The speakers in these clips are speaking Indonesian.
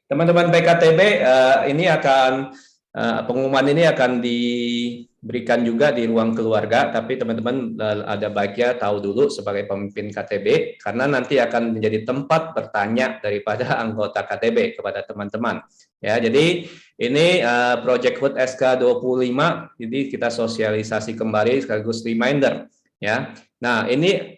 Teman-teman PKTB, ini akan pengumuman ini akan diberikan juga di ruang keluarga, tapi teman-teman ada baiknya tahu dulu sebagai pemimpin KTB, karena nanti akan menjadi tempat bertanya daripada anggota KTB kepada teman-teman. Ya, jadi ini Project Hood SK25, jadi kita sosialisasi kembali sekaligus reminder. Ya, nah ini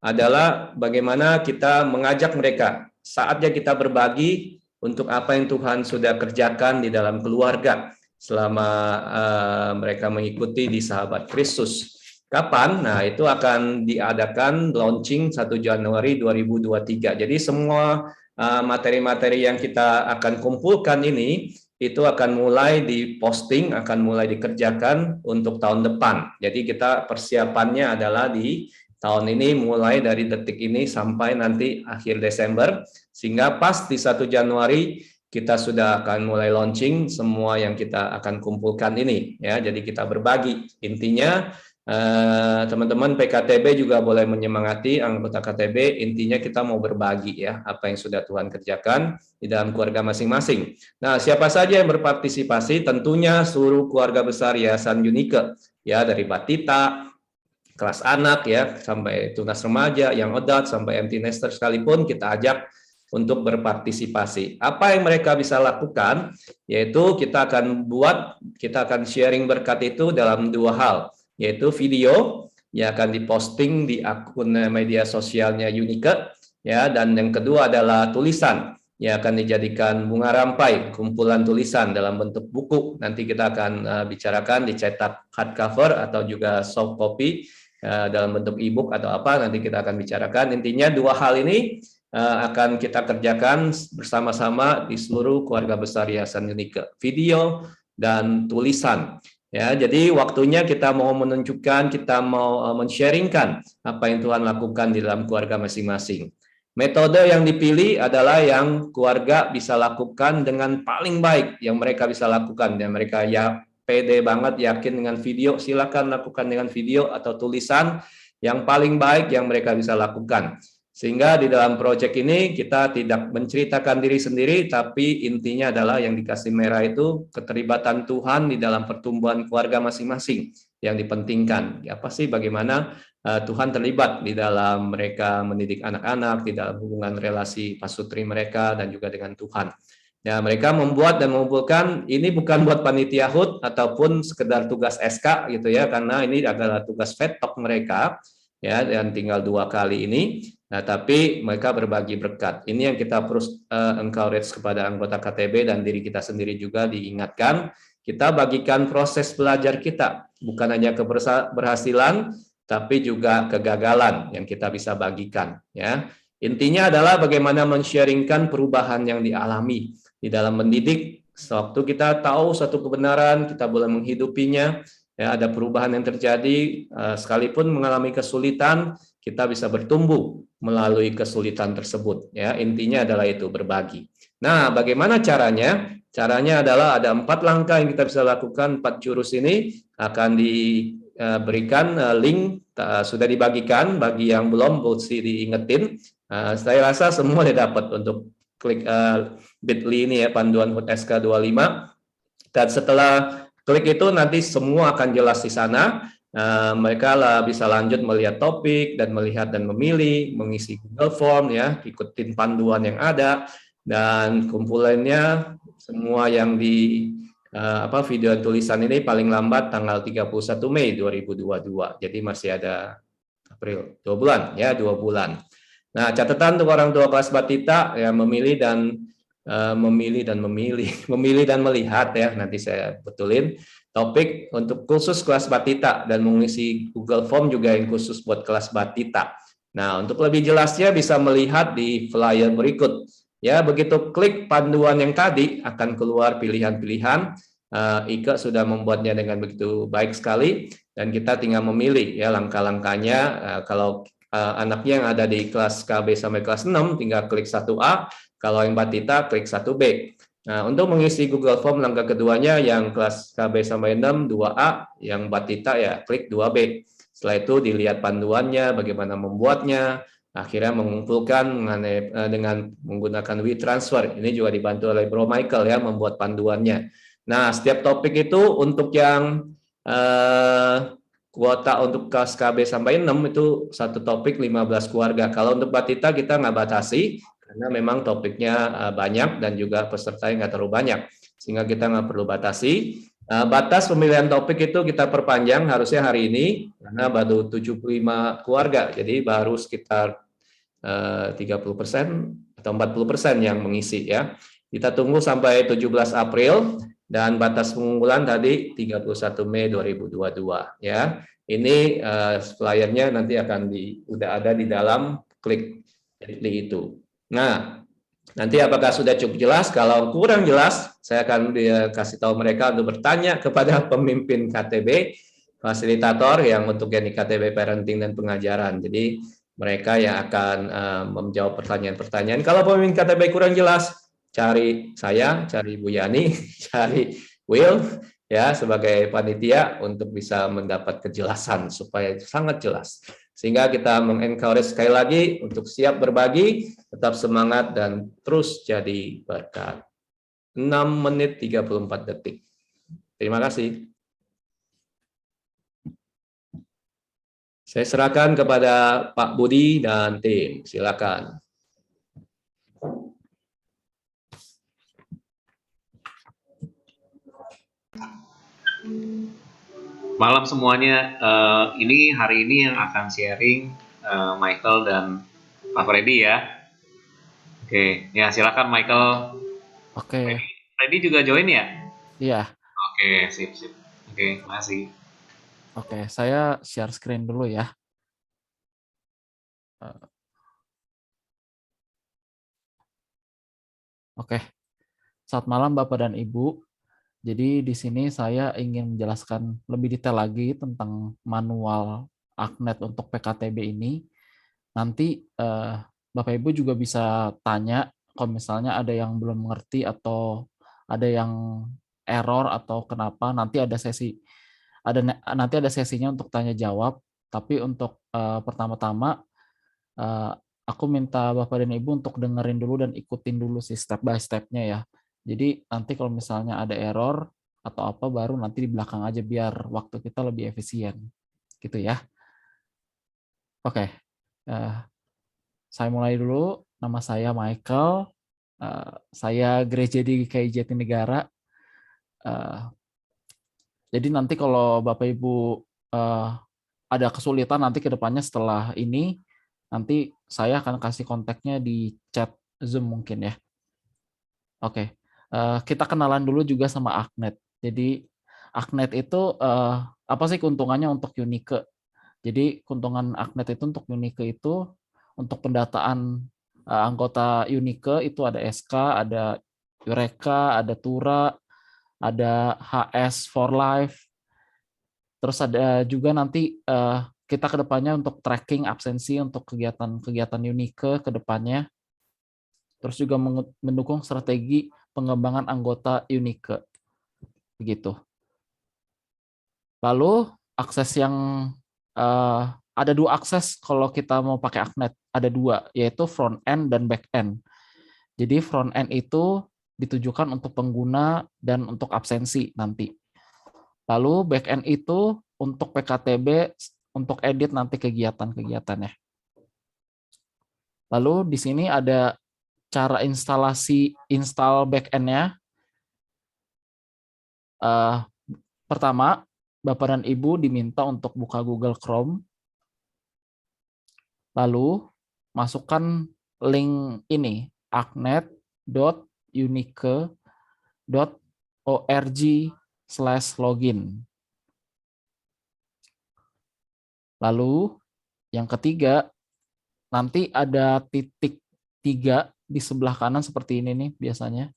adalah bagaimana kita mengajak mereka. Saatnya kita berbagi untuk apa yang Tuhan sudah kerjakan di dalam keluarga selama mereka mengikuti di Sahabat Kristus. Kapan? Nah, itu akan diadakan launching 1 Januari 2023. Jadi semua materi-materi yang kita akan kumpulkan ini itu akan mulai diposting, akan mulai dikerjakan untuk tahun depan. Jadi kita persiapannya adalah di tahun ini mulai dari detik ini sampai nanti akhir Desember, sehingga pas di 1 Januari kita sudah akan mulai launching semua yang kita akan kumpulkan ini, ya. Jadi kita berbagi. Intinya teman-teman PKTB juga boleh menyemangati anggota KTB. Intinya kita mau berbagi, ya, apa yang sudah Tuhan kerjakan di dalam keluarga masing-masing. Nah, siapa saja yang berpartisipasi? Tentunya seluruh keluarga besar Yayasan Unike, ya, dari Batita, kelas anak, ya, sampai tunas remaja, yang adult, sampai empty nester sekalipun kita ajak untuk berpartisipasi. Apa yang mereka bisa lakukan, yaitu kita akan sharing berkat itu dalam dua hal, yaitu video yang akan diposting di akun media sosialnya Unike, ya, dan yang kedua adalah tulisan yang akan dijadikan bunga rampai, kumpulan tulisan dalam bentuk buku. Nanti kita akan bicarakan dicetak hardcover atau juga soft copy dalam bentuk e-book atau apa, nanti kita akan bicarakan. Intinya dua hal ini akan kita kerjakan bersama-sama di seluruh keluarga besar Yayasan Unike, video dan tulisan. Ya, jadi waktunya kita mau menunjukkan, kita mau men-sharingkan apa yang Tuhan lakukan di dalam keluarga masing-masing. Metode yang dipilih adalah yang keluarga bisa lakukan dengan paling baik yang mereka bisa lakukan, dan mereka ya pede banget, yakin dengan video, silakan lakukan dengan video atau tulisan yang paling baik yang mereka bisa lakukan. Sehingga di dalam proyek ini kita tidak menceritakan diri sendiri, tapi intinya adalah yang dikasih merah itu keterlibatan Tuhan di dalam pertumbuhan keluarga masing-masing yang dipentingkan. Apa sih, bagaimana Tuhan terlibat di dalam mereka mendidik anak-anak, di dalam hubungan relasi pasutri mereka dan juga dengan Tuhan. Ya, mereka membuat dan mengumpulkan, ini bukan buat panitia HUT ataupun sekedar tugas SK gitu ya, karena ini adalah tugas FETOK mereka, ya, dan tinggal 2 kali ini. Nah, tapi mereka berbagi berkat. Ini yang kita terus encourage kepada anggota KTB dan diri kita sendiri juga diingatkan, kita bagikan proses belajar kita, bukan hanya keberhasilan, tapi juga kegagalan yang kita bisa bagikan, ya. Intinya adalah bagaimana men-sharingkan perubahan yang dialami di dalam mendidik. Sewaktu kita tahu satu kebenaran, kita boleh menghidupinya, ya, ada perubahan yang terjadi, sekalipun mengalami kesulitan, kita bisa bertumbuh melalui kesulitan tersebut, ya. Intinya adalah itu, berbagi. Nah, bagaimana caranya? Caranya adalah ada 4 langkah yang kita bisa lakukan. 4 jurus ini akan diberikan link, sudah dibagikan. Bagi yang belum, mesti diingetin. Saya rasa semua dapat untuk klik bit.ly ini, ya, panduan HUT SK25. Dan setelah klik itu nanti semua akan jelas di sana. Mereka bisa lanjut melihat topik dan melihat dan memilih, mengisi Google Form, ya, ikutin panduan yang ada, dan kumpulannya semua yang di video dan tulisan ini paling lambat tanggal 31 Mei 2022. Jadi masih ada April, 2 bulan, ya, 2 bulan. Nah, catatan untuk orang tua kelas Batita, ya, memilih dan melihat, ya, nanti saya betulin topik untuk khusus kelas Batita dan mengisi Google Form juga yang khusus buat kelas Batita. Nah, untuk lebih jelasnya bisa melihat di flyer berikut. Ya, begitu klik panduan yang tadi akan keluar pilihan-pilihan. Ika sudah membuatnya dengan begitu baik sekali, dan kita tinggal memilih, ya, langkah-langkahnya. Kalau anaknya yang ada di kelas KB sampai kelas 6 tinggal klik 1A, kalau yang Batita klik 1B. Nah, untuk mengisi Google Form langkah keduanya, yang kelas KB sampai 6 2A, yang Batita ya klik 2B. Setelah itu dilihat panduannya, bagaimana membuatnya, akhirnya mengumpulkan dengan menggunakan WeTransfer. Ini juga dibantu oleh Bro Michael ya membuat panduannya. Nah, setiap topik itu untuk yang kuota untuk kelas KB sampai 6 itu satu topik 15 keluarga. Kalau untuk Batita kita nggak batasi karena memang topiknya banyak dan juga pesertanya nggak terlalu banyak, sehingga kita nggak perlu batasi. Batas pemilihan topik itu kita perpanjang harusnya hari ini karena baru 75 keluarga, jadi baru sekitar 30% atau 40% yang mengisi ya. Kita tunggu sampai 17 April dan batas pengumpulan tadi 31 Mei 2022 ya. Ini flyernya nanti akan udah ada di dalam klik itu. Nah, nanti apakah sudah cukup jelas? Kalau kurang jelas, saya akan kasih tahu mereka untuk bertanya kepada pemimpin KTB, fasilitator yang untuk yang di KTB Parenting dan Pengajaran. Jadi mereka yang akan menjawab pertanyaan-pertanyaan. Kalau pemimpin KTB kurang jelas, cari saya, cari Bu Yani, cari Will ya sebagai panitia untuk bisa mendapat kejelasan supaya sangat jelas. Sehingga kita mengencourage sekali lagi untuk siap berbagi, tetap semangat dan terus jadi berkat. 6 menit 34 detik. Terima kasih. Saya serahkan kepada Pak Budi dan tim. Silakan. Malam semuanya. Ini hari ini yang akan sharing Michael dan Pak Freddy ya. Oke, ya silakan Michael. Oke. Freddy juga join ya? Iya. Oke, sip. Oke, makasih. Oke, saya share screen dulu ya. Oke. Selamat malam Bapak dan Ibu. Jadi di sini saya ingin menjelaskan lebih detail lagi tentang manual ACNET untuk PKTB ini. Nanti Bapak Ibu juga bisa tanya kalau misalnya ada yang belum mengerti atau ada yang error atau kenapa, nanti ada sesinya untuk tanya jawab. Tapi untuk pertama-tama aku minta Bapak dan Ibu untuk dengerin dulu dan ikutin dulu sih step by step-nya ya. Jadi nanti kalau misalnya ada error atau apa baru nanti di belakang aja biar waktu kita lebih efisien. Gitu ya. Oke. Saya mulai dulu. Nama saya Michael. Saya gereja di GKI Jatinegara. Jadi nanti kalau Bapak Ibu ada kesulitan nanti ke depannya setelah ini, nanti saya akan kasih kontaknya di chat Zoom mungkin ya. Oke, kita kenalan dulu juga sama ACNET. Jadi ACNET itu apa sih keuntungannya untuk Unike? Jadi keuntungan ACNET itu untuk Unike itu untuk pendataan anggota Unike itu ada SK, ada Eureka, ada Tura, ada HS for Life. Terus ada juga nanti kita ke depannya untuk tracking absensi untuk kegiatan-kegiatan Unike ke depannya. Terus juga mendukung strategi pengembangan anggota Unike. Begitu. Lalu akses yang ada dua akses kalau kita mau pakai ACNET. Ada dua, yaitu front end dan back end. Jadi front end itu ditujukan untuk pengguna dan untuk absensi nanti. Lalu back end itu untuk PKTB, untuk edit nanti kegiatan-kegiatannya. Lalu di sini ada cara install back end-nya. Pertama, Bapak dan Ibu diminta untuk buka Google Chrome. Lalu masukkan link ini, acnet.unike.org/login. Lalu yang ketiga, nanti ada titik 3 di sebelah kanan seperti ini nih biasanya.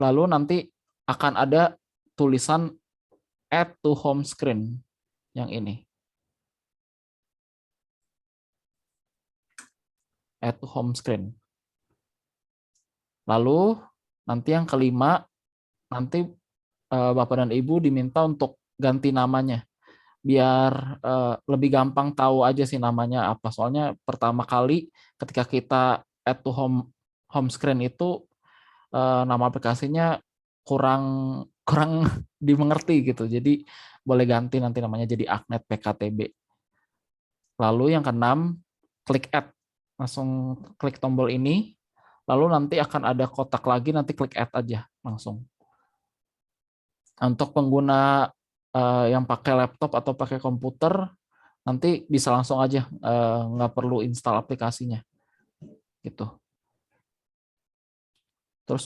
Lalu nanti akan ada tulisan add to home screen yang ini. Add to home screen. Lalu nanti yang kelima, nanti Bapak dan Ibu diminta untuk ganti namanya. biar lebih gampang tahu aja sih namanya apa. Soalnya pertama kali ketika kita add to home screen itu nama aplikasinya kurang kurang dimengerti gitu. Jadi boleh ganti nanti namanya jadi Agnet PKTB. Lalu yang keenam, klik add. Langsung klik tombol ini, lalu nanti akan ada kotak lagi, nanti klik add aja langsung. Untuk pengguna yang pakai laptop atau pakai komputer, nanti bisa langsung aja, nggak perlu install aplikasinya. Gitu. Terus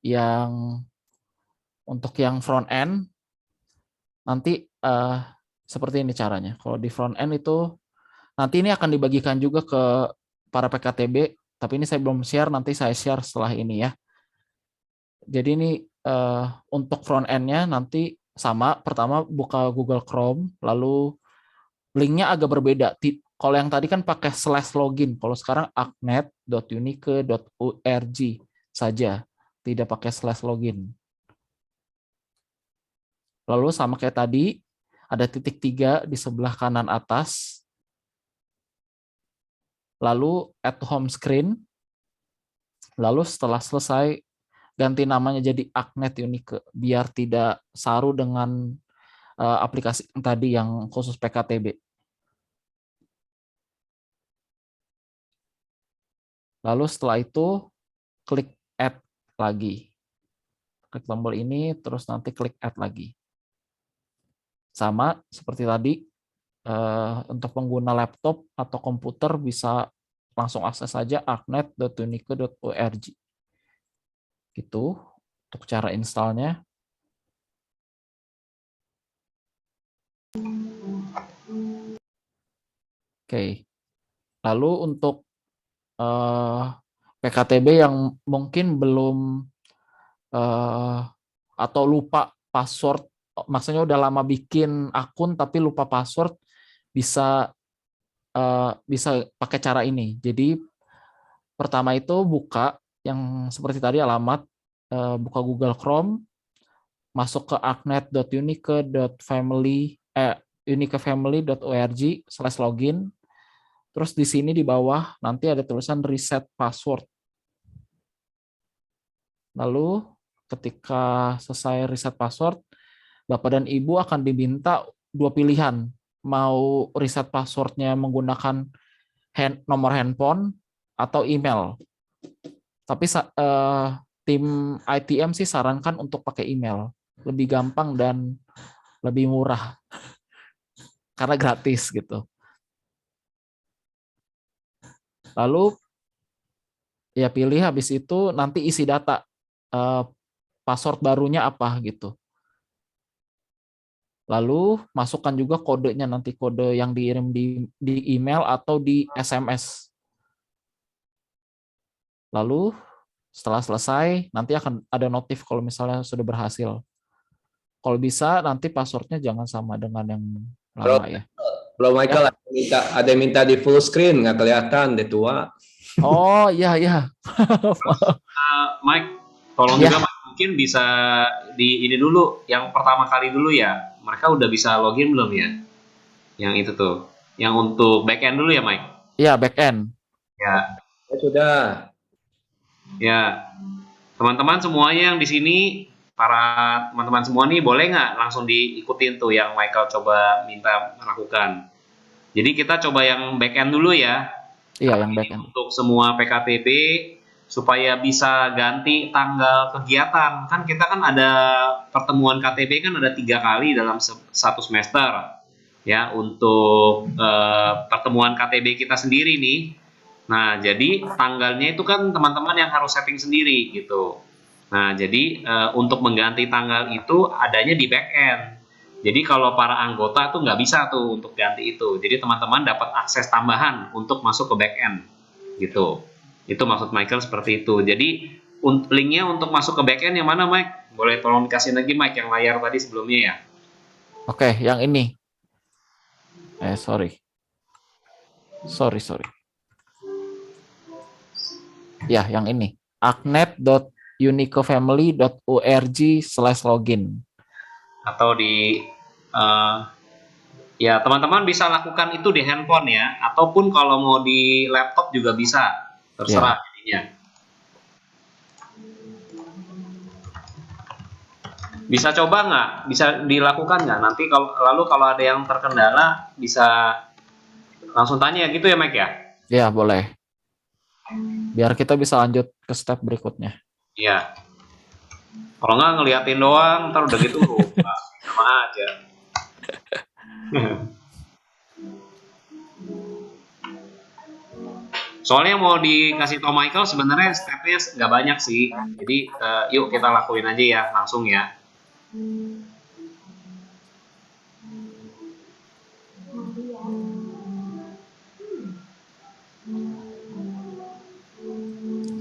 yang front end, nanti seperti ini caranya. Kalau di front end itu, nanti ini akan dibagikan juga ke para PKTB, tapi ini saya belum share, nanti saya share setelah ini ya. Jadi ini untuk front end-nya nanti sama, pertama buka Google Chrome, lalu linknya agak berbeda. Kalau yang tadi kan pakai /login, kalau sekarang agnet.unike.org saja, tidak pakai /login. Lalu sama kayak tadi, ada titik 3 di sebelah kanan atas, lalu add home screen, lalu setelah selesai ganti namanya jadi Agnet Unike biar tidak saru dengan aplikasi yang tadi yang khusus PKTB. Lalu setelah itu klik add lagi. Klik tombol ini terus nanti klik add lagi. Sama seperti tadi, untuk pengguna laptop atau komputer bisa langsung akses saja agnet.unike.org. Gitu untuk cara installnya. Oke. Lalu untuk PKTB yang mungkin belum atau lupa password, maksudnya udah lama bikin akun tapi lupa password, bisa pakai cara ini. Jadi pertama itu buka yang seperti tadi alamat, buka Google Chrome, masuk ke unikefamily.org/login. Terus di sini di bawah nanti ada tulisan reset password. Lalu ketika selesai reset password, Bapak dan Ibu akan diminta 2 pilihan. Mau reset passwordnya menggunakan nomor handphone atau email. Tapi tim ITM sih sarankan untuk pakai email. Lebih gampang dan lebih murah. Karena gratis gitu. Lalu ya pilih, habis itu nanti isi data. Password barunya apa gitu. Lalu masukkan juga kodenya, nanti kode yang dikirim di email atau di SMS. Lalu setelah selesai, nanti akan ada notif kalau misalnya sudah berhasil. Kalau bisa nanti passwordnya jangan sama dengan yang lama ya. Kalau Michael ada yang minta di full screen, nggak kelihatan deh tua. Oh iya iya. Mike, tolong juga Mike, mungkin bisa di ini dulu, yang pertama kali dulu ya. Mereka udah bisa login belum ya? Yang itu tuh, yang untuk backend dulu ya Mike? Iya, backend. Ya. Sudah. Ya, teman-teman semuanya yang di sini, para teman-teman semua nih, boleh nggak langsung diikutin tuh yang Michael coba minta melakukan. Jadi kita coba yang backend dulu ya. Iya, yang backend. Untuk semua PKTB supaya bisa ganti tanggal kegiatan. Kan kita kan ada pertemuan KTB kan ada 3 kali dalam satu semester. Ya, untuk pertemuan KTB kita sendiri nih. Nah, jadi tanggalnya itu kan teman-teman yang harus setting sendiri gitu. Nah, jadi untuk mengganti tanggal itu adanya di backend. Jadi kalau para anggota tuh nggak bisa tuh untuk ganti itu. Jadi teman-teman dapat akses tambahan untuk masuk ke backend gitu. Itu maksud Michael seperti itu. Jadi linknya untuk masuk ke backend yang mana Mike? Boleh tolong dikasih lagi Mike yang layar tadi sebelumnya ya. Oke, yang ini. Sorry. Ya, yang ini. agnet.unikefamily.org/login. Atau di Eh, ya teman-teman bisa lakukan itu di handphone ya, ataupun kalau mau di laptop juga bisa, terserah Ya, jadinya. Bisa coba nggak? Bisa dilakukan nggak? Nanti kalau ada yang terkendala bisa langsung tanya gitu ya Mike ya? ya boleh. Biar kita bisa lanjut ke step berikutnya. Iya. Kalau nggak ngeliatin doang, ntar udah gitu lupa. Sama aja. Soalnya yang mau dikasih tau Michael sebenarnya stepnya nggak banyak sih. Jadi yuk kita lakuin aja ya langsung ya.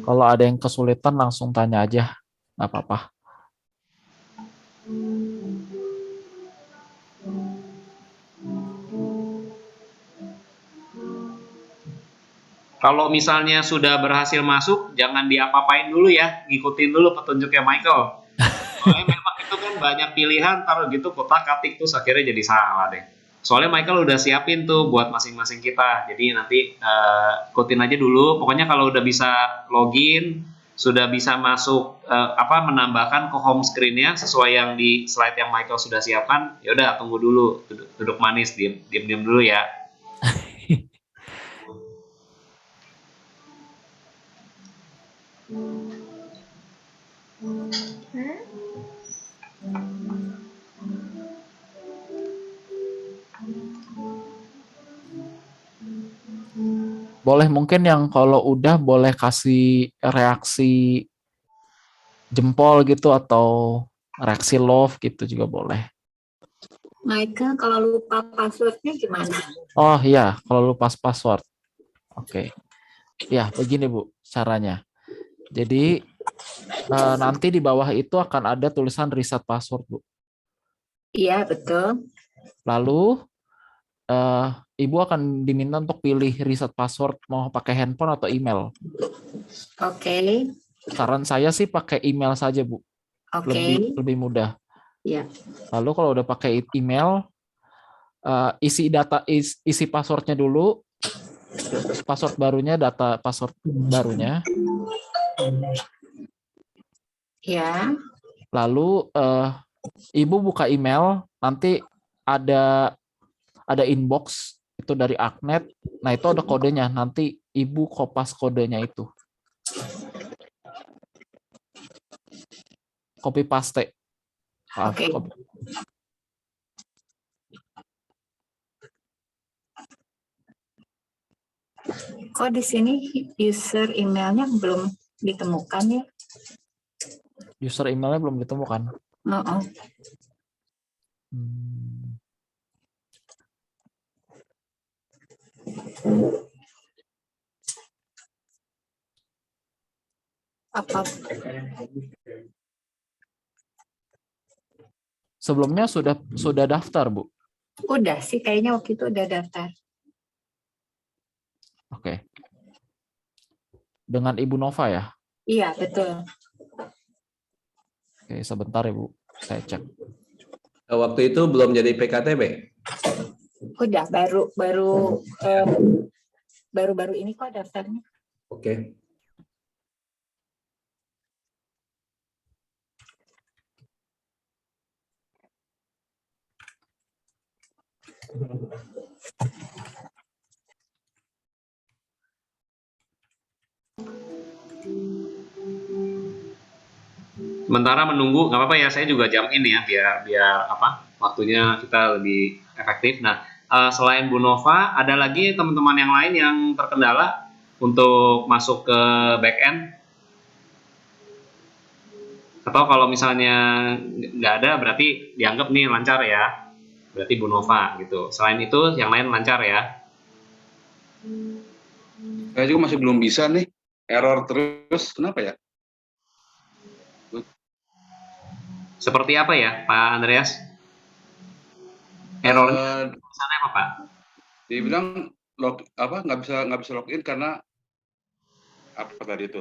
Kalau ada yang kesulitan langsung tanya aja, nggak apa-apa. Kalau misalnya sudah berhasil masuk, jangan diapa-apain dulu ya, ngikutin dulu petunjuknya Michael. Soalnya memang itu kan banyak pilihan, taruh gitu kotak atik tuh akhirnya jadi salah deh. Soalnya Michael udah siapin tuh buat masing-masing kita. Jadi nanti ikutin aja dulu. Pokoknya kalau udah bisa login, sudah bisa masuk menambahkan ke home screen-nya sesuai yang di slide yang Michael sudah siapkan, ya udah tunggu dulu, duduk manis, diem dulu ya. Boleh mungkin yang kalau udah boleh kasih reaksi jempol gitu atau reaksi love gitu juga boleh. Michael, kalau lupa passwordnya gimana? Oh iya, kalau lupa password. Oke. Ya, begini Bu caranya. Jadi nanti di bawah itu akan ada tulisan reset password Bu. Iya, betul. Lalu Ibu akan diminta untuk pilih reset password mau pakai handphone atau email. Oke. Saran saya sih pakai email saja Bu. Oke. Lebih mudah. Iya. Lalu kalau udah pakai email, isi passwordnya dulu, password barunya, data password barunya. Ya. Lalu Ibu buka email, nanti ada inbox itu dari Agnet. Nah itu ada kodenya. Nanti Ibu kopas kodenya itu. Copy paste. Oke. Kok di sini user emailnya belum ditemukan ya? User emailnya belum ditemukan. Oh. Apa? Sebelumnya sudah daftar, Bu? Udah sih, kayaknya waktu itu udah daftar. Oke. Dengan Ibu Nova ya? Iya, betul. Oke, sebentar ya Bu, saya cek. Waktu itu belum jadi PKTB? Udah, baru ini kok daftarnya. Oke. Sementara menunggu nggak apa-apa ya, saya juga jam ini ya biar waktunya kita lebih efektif. Nah, selain Bu Nova, ada lagi teman-teman yang lain yang terkendala untuk masuk ke back end? Atau kalau misalnya nggak ada, berarti dianggap nih lancar ya, berarti Bu Nova gitu. Selain itu yang lain lancar ya? Saya juga masih belum bisa nih, error terus, kenapa ya? Seperti apa ya, Pak Andreas? Errornya misalnya apa, Pak? Dibilang nggak bisa login karena apa tadi itu.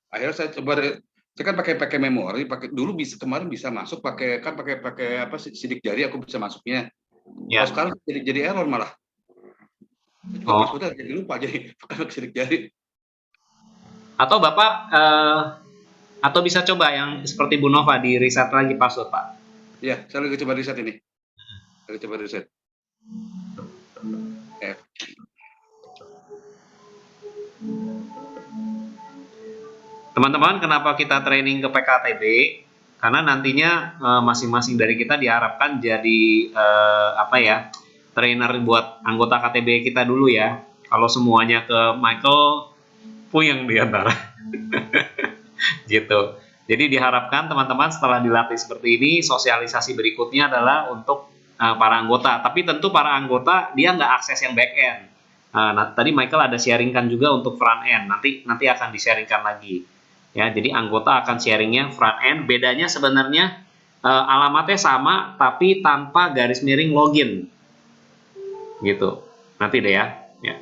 Akhirnya saya coba Saya kan pakai memori, dulu bisa, kemarin bisa masuk pakai apa sidik jari, aku bisa masuknya. Ya. Kalau sekarang jadi error malah. Saya juga Oh. passwordnya jadi lupa jadi pakai sidik jari. Atau Bapak atau bisa coba yang seperti Bu Nova di reset lagi password, Pak. Ya, saya lagi coba reset ini. Lagi coba reset. Teman-teman, kenapa kita training ke PKTB? Karena nantinya masing-masing dari kita diharapkan jadi trainer buat anggota KTB kita dulu ya. Kalau semuanya ke Michael, puyeng di antara. Gitu. Jadi diharapkan teman-teman setelah dilatih seperti ini, sosialisasi berikutnya adalah untuk para anggota. Tapi tentu para anggota dia nggak akses yang back end. Nah, tadi Michael ada sharingkan juga untuk front end. Nanti akan di-sharingkan lagi. Ya, jadi anggota akan sharingnya front end. Bedanya sebenarnya alamatnya sama, tapi tanpa garis miring login. Gitu. Nanti deh ya. Ya.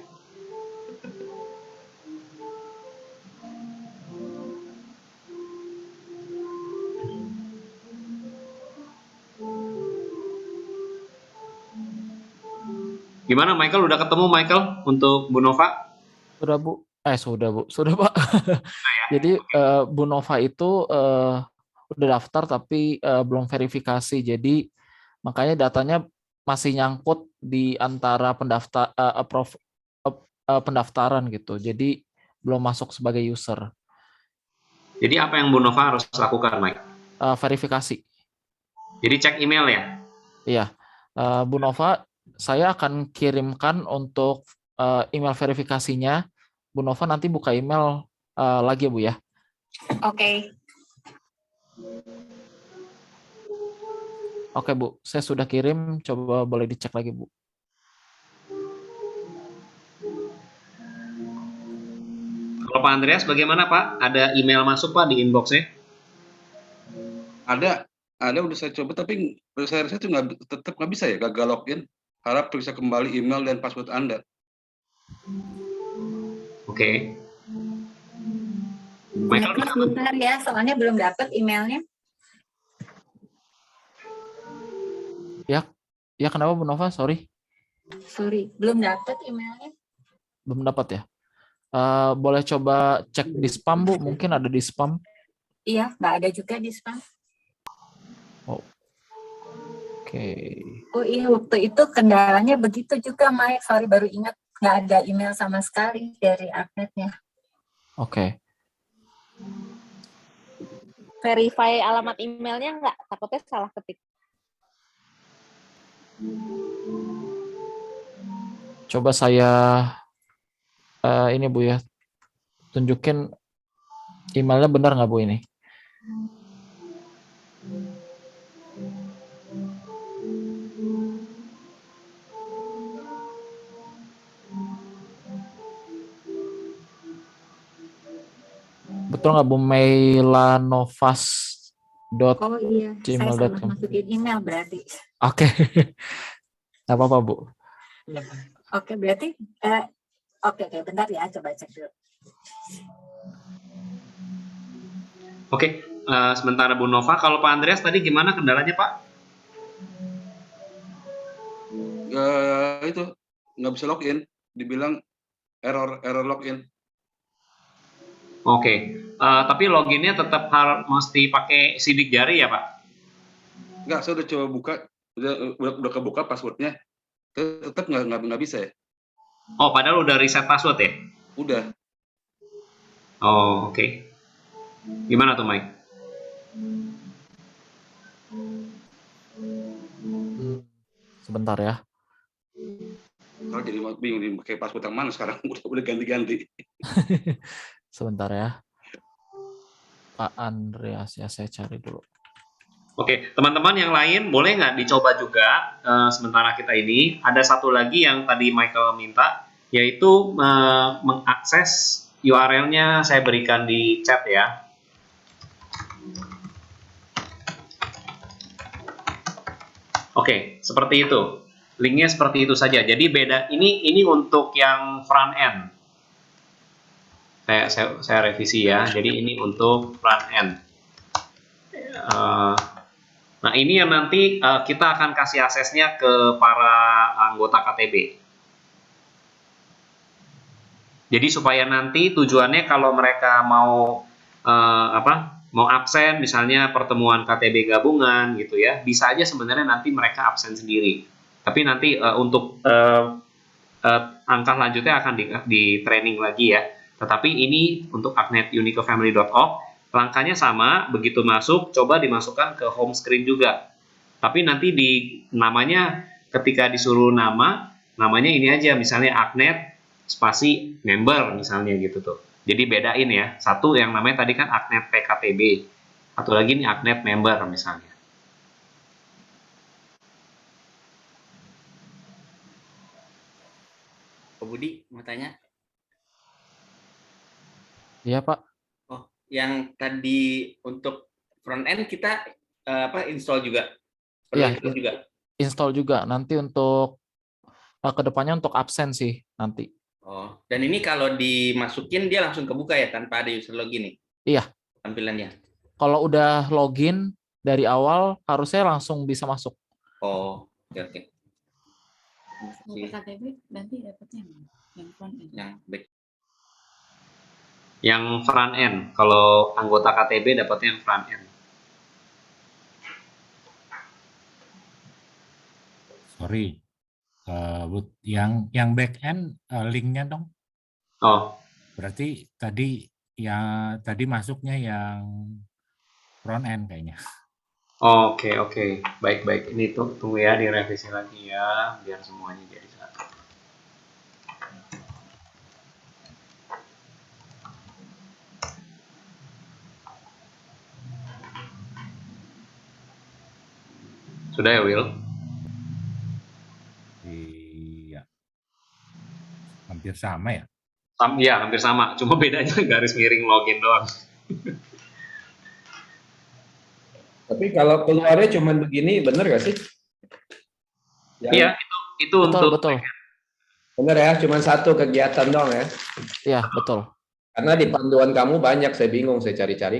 Gimana Michael? Udah ketemu Michael untuk Bu Nova? Sudah Bu. Sudah Pak. Jadi Bu Nova itu udah daftar tapi belum verifikasi. Jadi makanya datanya masih nyangkut di antara pendaftaran gitu. Jadi belum masuk sebagai user. Jadi apa yang Bu Nova harus lakukan, Mike? Verifikasi. Jadi cek email ya? Iya. Bu Nova, saya akan kirimkan untuk email verifikasinya. Bu Nova nanti buka email lagi ya Bu ya. Oke. Oke Bu, saya sudah kirim. Coba boleh dicek lagi Bu. Kalau Pak Andreas bagaimana Pak? Ada email masuk Pak di inbox-nya? Ada udah saya coba, tapi saya rasa itu tetap nggak bisa ya, gagal login. Harap bisa kembali email dan password Anda. Oke. Michael sebentar ya, soalnya belum dapat emailnya. Ya kenapa Bu Nova? Sorry, belum dapat emailnya. belum dapat ya. Boleh coba cek di spam Bu, mungkin ada di spam. Iya, nggak ada juga di spam. Oke. Oh iya, waktu itu kendalanya begitu juga, Mike. Sorry, baru ingat nggak ada email sama sekali dari adminnya. Oke. Verify alamat emailnya nggak? Takutnya salah ketik. Coba saya ini Bu ya, tunjukin emailnya benar nggak Bu ini? Betul nggak Bu? Mailanovas. Oh iya, saya salah gmail.com. masukin email berarti. Oke. Nggak apa-apa Bu. Oke, berarti oke, bentar ya, coba cek dulu. Oke, sementara Bu Nova. Kalau Pak Andreas tadi gimana kendalanya Pak? Itu nggak bisa login, dibilang error login. Oke, tapi loginnya tetap mesti pakai sidik jari ya Pak? Nggak, saya udah coba buka, udah kebuka passwordnya, tetap nggak bisa ya. Oh, padahal udah reset password ya? Udah. Oh, oke. Gimana tuh Mike? Sebentar ya. Kalau jadi bingung pakai password yang mana sekarang, udah ganti-ganti. Sebentar ya. Pak Andreas ya, saya cari dulu. Oke, teman-teman yang lain boleh nggak dicoba juga sementara kita ini. Ada satu lagi yang tadi Michael minta, yaitu mengakses URL-nya saya berikan di chat ya. Oke, seperti itu. Linknya seperti itu saja. Jadi beda. Ini untuk yang front end. Saya revisi ya. Jadi ini untuk front end. Nah, ini yang nanti kita akan kasih aksesnya ke para anggota KTB. Jadi supaya nanti tujuannya kalau mereka mau mau absen, misalnya pertemuan KTB gabungan gitu ya, bisa aja sebenarnya nanti mereka absen sendiri. Tapi nanti untuk angka lanjutnya akan di training lagi ya. Tetapi ini untuk agnetuniquefamily.org, langkahnya sama, begitu masuk, coba dimasukkan ke home screen juga. Tapi nanti namanya, ketika disuruh namanya ini aja, misalnya Agnet spasi member misalnya gitu tuh. Jadi bedain ya, satu yang namanya tadi kan Agnet PKTB, satu lagi ini Agnet member misalnya. Pak Budi mau tanya? Iya, Pak. Oh, yang tadi untuk front end kita install juga? Perlu Iya, install juga? install juga. Nanti untuk kedepannya untuk absen sih nanti. Oh, dan ini kalau dimasukin dia langsung kebuka ya tanpa ada user login nih? Iya. Tampilannya? Kalau udah login dari awal harusnya langsung bisa masuk. Oh, oke. KTP nanti dapatnya yang front end. Yang front end, kalau anggota KTB dapatnya yang front end. Sorry, yang back end linknya dong. Oh, Berarti tadi masuknya yang front end kayaknya. Oke. Baik. Ini tunggu ya, direvisi lagi ya, biar semuanya jadi satu. Sudah ya, Will? Iya. Hampir sama ya? Iya, hampir sama. Cuma bedanya garis miring login doang. Tapi kalau keluarnya cuma begini, bener gak sih? Iya, itu untuk Betul. Bener ya, cuma satu kegiatan doang ya. Iya, betul. Karena di panduan kamu banyak, saya bingung, saya cari-cari.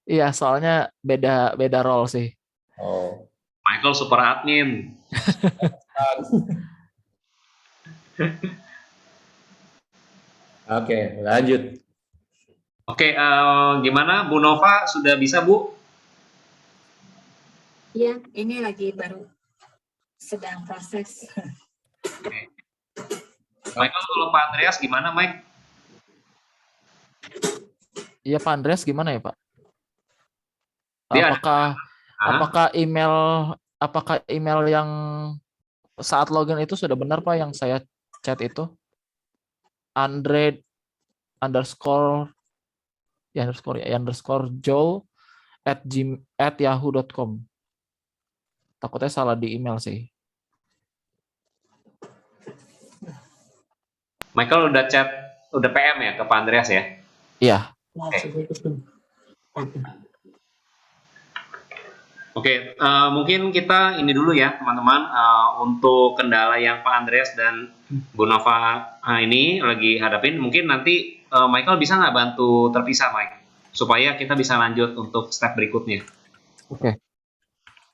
Iya, soalnya beda role sih. Oh. Michael super admin. Oke, lanjut. Oke, gimana Bu Nova, sudah bisa Bu? Iya, ini lagi baru sedang proses. Michael, kalau Pak Andreas gimana, Mike? Iya, Pak Andreas gimana ya, Pak? Dia Apakah email yang saat login itu sudah benar, Pak, yang saya chat itu? Joel@yahoo.com. Takutnya salah di email sih. Michael udah chat, udah PM ya ke Pak Andreas ya? Iya. Oke, mungkin kita ini dulu ya teman-teman, untuk kendala yang Pak Andreas dan Bu Nova ini lagi hadapin. Mungkin nanti Michael bisa nggak bantu terpisah, Mike, supaya kita bisa lanjut untuk step berikutnya. Oke.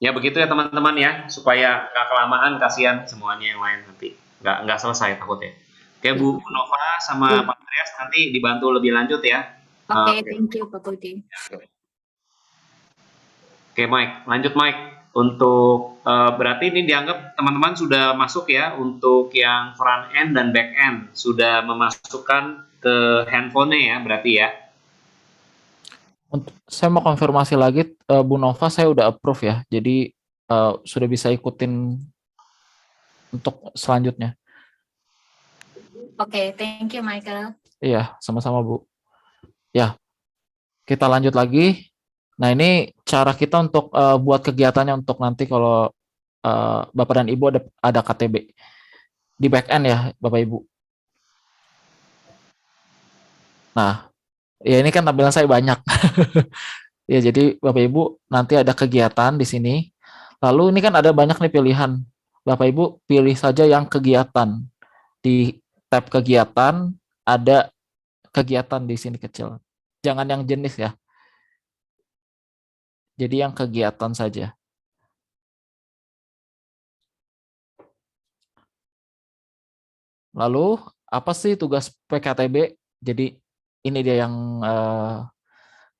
Ya begitu ya teman-teman ya, supaya nggak kelamaan, kasihan semuanya yang lain nanti nggak selesai takutnya. Oke, Bu Nova sama Pak Andreas nanti dibantu lebih lanjut ya. Oke, thank you Pak Budi. Oke, Mike, lanjut Mike. Untuk berarti ini dianggap teman-teman sudah masuk ya untuk yang front end dan back end, sudah memasukkan ke handphonenya ya berarti ya. Saya mau konfirmasi lagi, Bu Nova saya udah approve ya, jadi sudah bisa ikutin untuk selanjutnya. Oke, thank you Michael. Iya, sama-sama Bu. Ya, kita lanjut lagi. Nah, ini cara kita untuk buat kegiatannya untuk nanti kalau Bapak dan Ibu ada KTB di back end ya, Bapak Ibu. Nah, ya ini kan tampilan saya banyak. Ya, jadi Bapak Ibu nanti ada kegiatan di sini. Lalu ini kan ada banyak nih pilihan. Bapak Ibu pilih saja yang kegiatan. Di tab kegiatan ada kegiatan di sini kecil. Jangan yang jenis ya. Jadi yang kegiatan saja. Lalu apa sih tugas PKTB? Jadi ini dia yang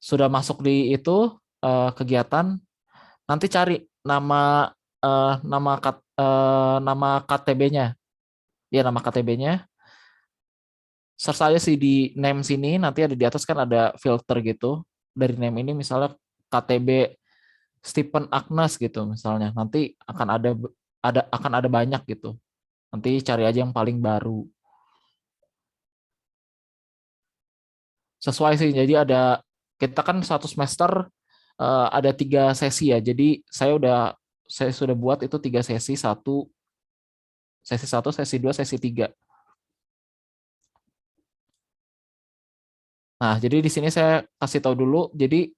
sudah masuk di itu kegiatan. Nanti cari nama nama KTB-nya. Ya, nama KTB-nya. Search aja sih di name sini, nanti ada di atas kan ada filter gitu. Dari name ini misalnya KTB Stephen Agnes gitu misalnya. Nanti akan ada banyak gitu. Nanti cari aja yang paling baru. Sesuai sih. Jadi kita kan satu semester ada 3 sesi ya. Jadi saya sudah buat itu 3 sesi, sesi 1, sesi 2, sesi 3. Nah, jadi di sini saya kasih tahu dulu. Jadi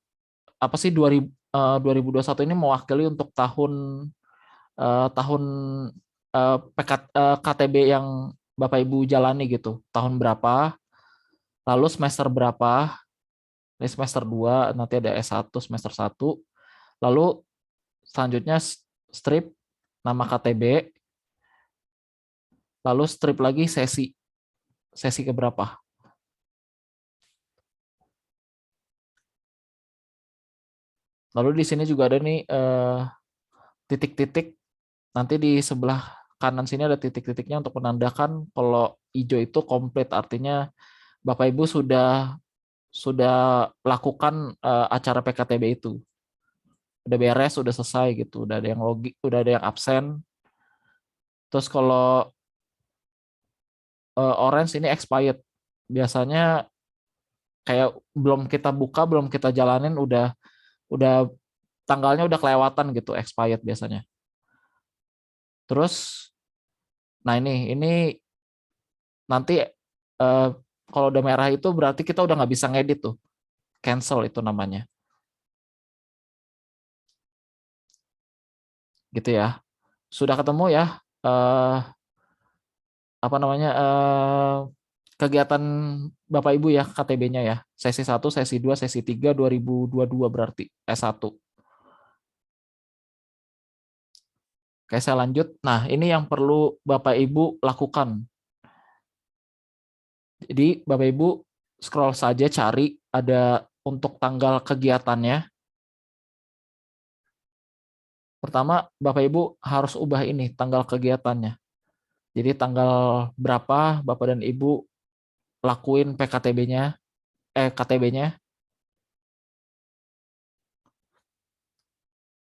apa sih 2021 ini mewakili untuk tahun KTB yang Bapak Ibu jalani gitu. Tahun berapa? Lalu semester berapa? Ini semester 2, nanti ada S1 semester 1. Lalu selanjutnya strip nama KTB. Lalu strip lagi sesi keberapa? Lalu di sini juga ada nih titik-titik. Nanti di sebelah kanan sini ada titik-titiknya untuk menandakan kalau hijau itu komplit, artinya Bapak Ibu sudah lakukan acara PKTB itu. Udah beres, sudah selesai gitu. Udah ada yang udah ada yang absen. Terus kalau orange ini expired. Biasanya kayak belum kita buka, belum kita jalanin udah tanggalnya udah kelewatan gitu, expired biasanya. Terus nah ini nanti kalau udah merah itu berarti kita udah nggak bisa ngedit tuh. Cancel itu namanya. Gitu ya. Sudah ketemu ya apa namanya kegiatan Bapak Ibu ya KTB-nya ya. Sesi 1, sesi 2, sesi 3 2022 berarti S1. Oke, saya lanjut. Nah, ini yang perlu Bapak Ibu lakukan. Jadi Bapak Ibu scroll saja cari ada untuk tanggal kegiatannya. Pertama, Bapak Ibu harus ubah ini tanggal kegiatannya. Jadi tanggal berapa Bapak dan Ibu lakuin KTB-nya.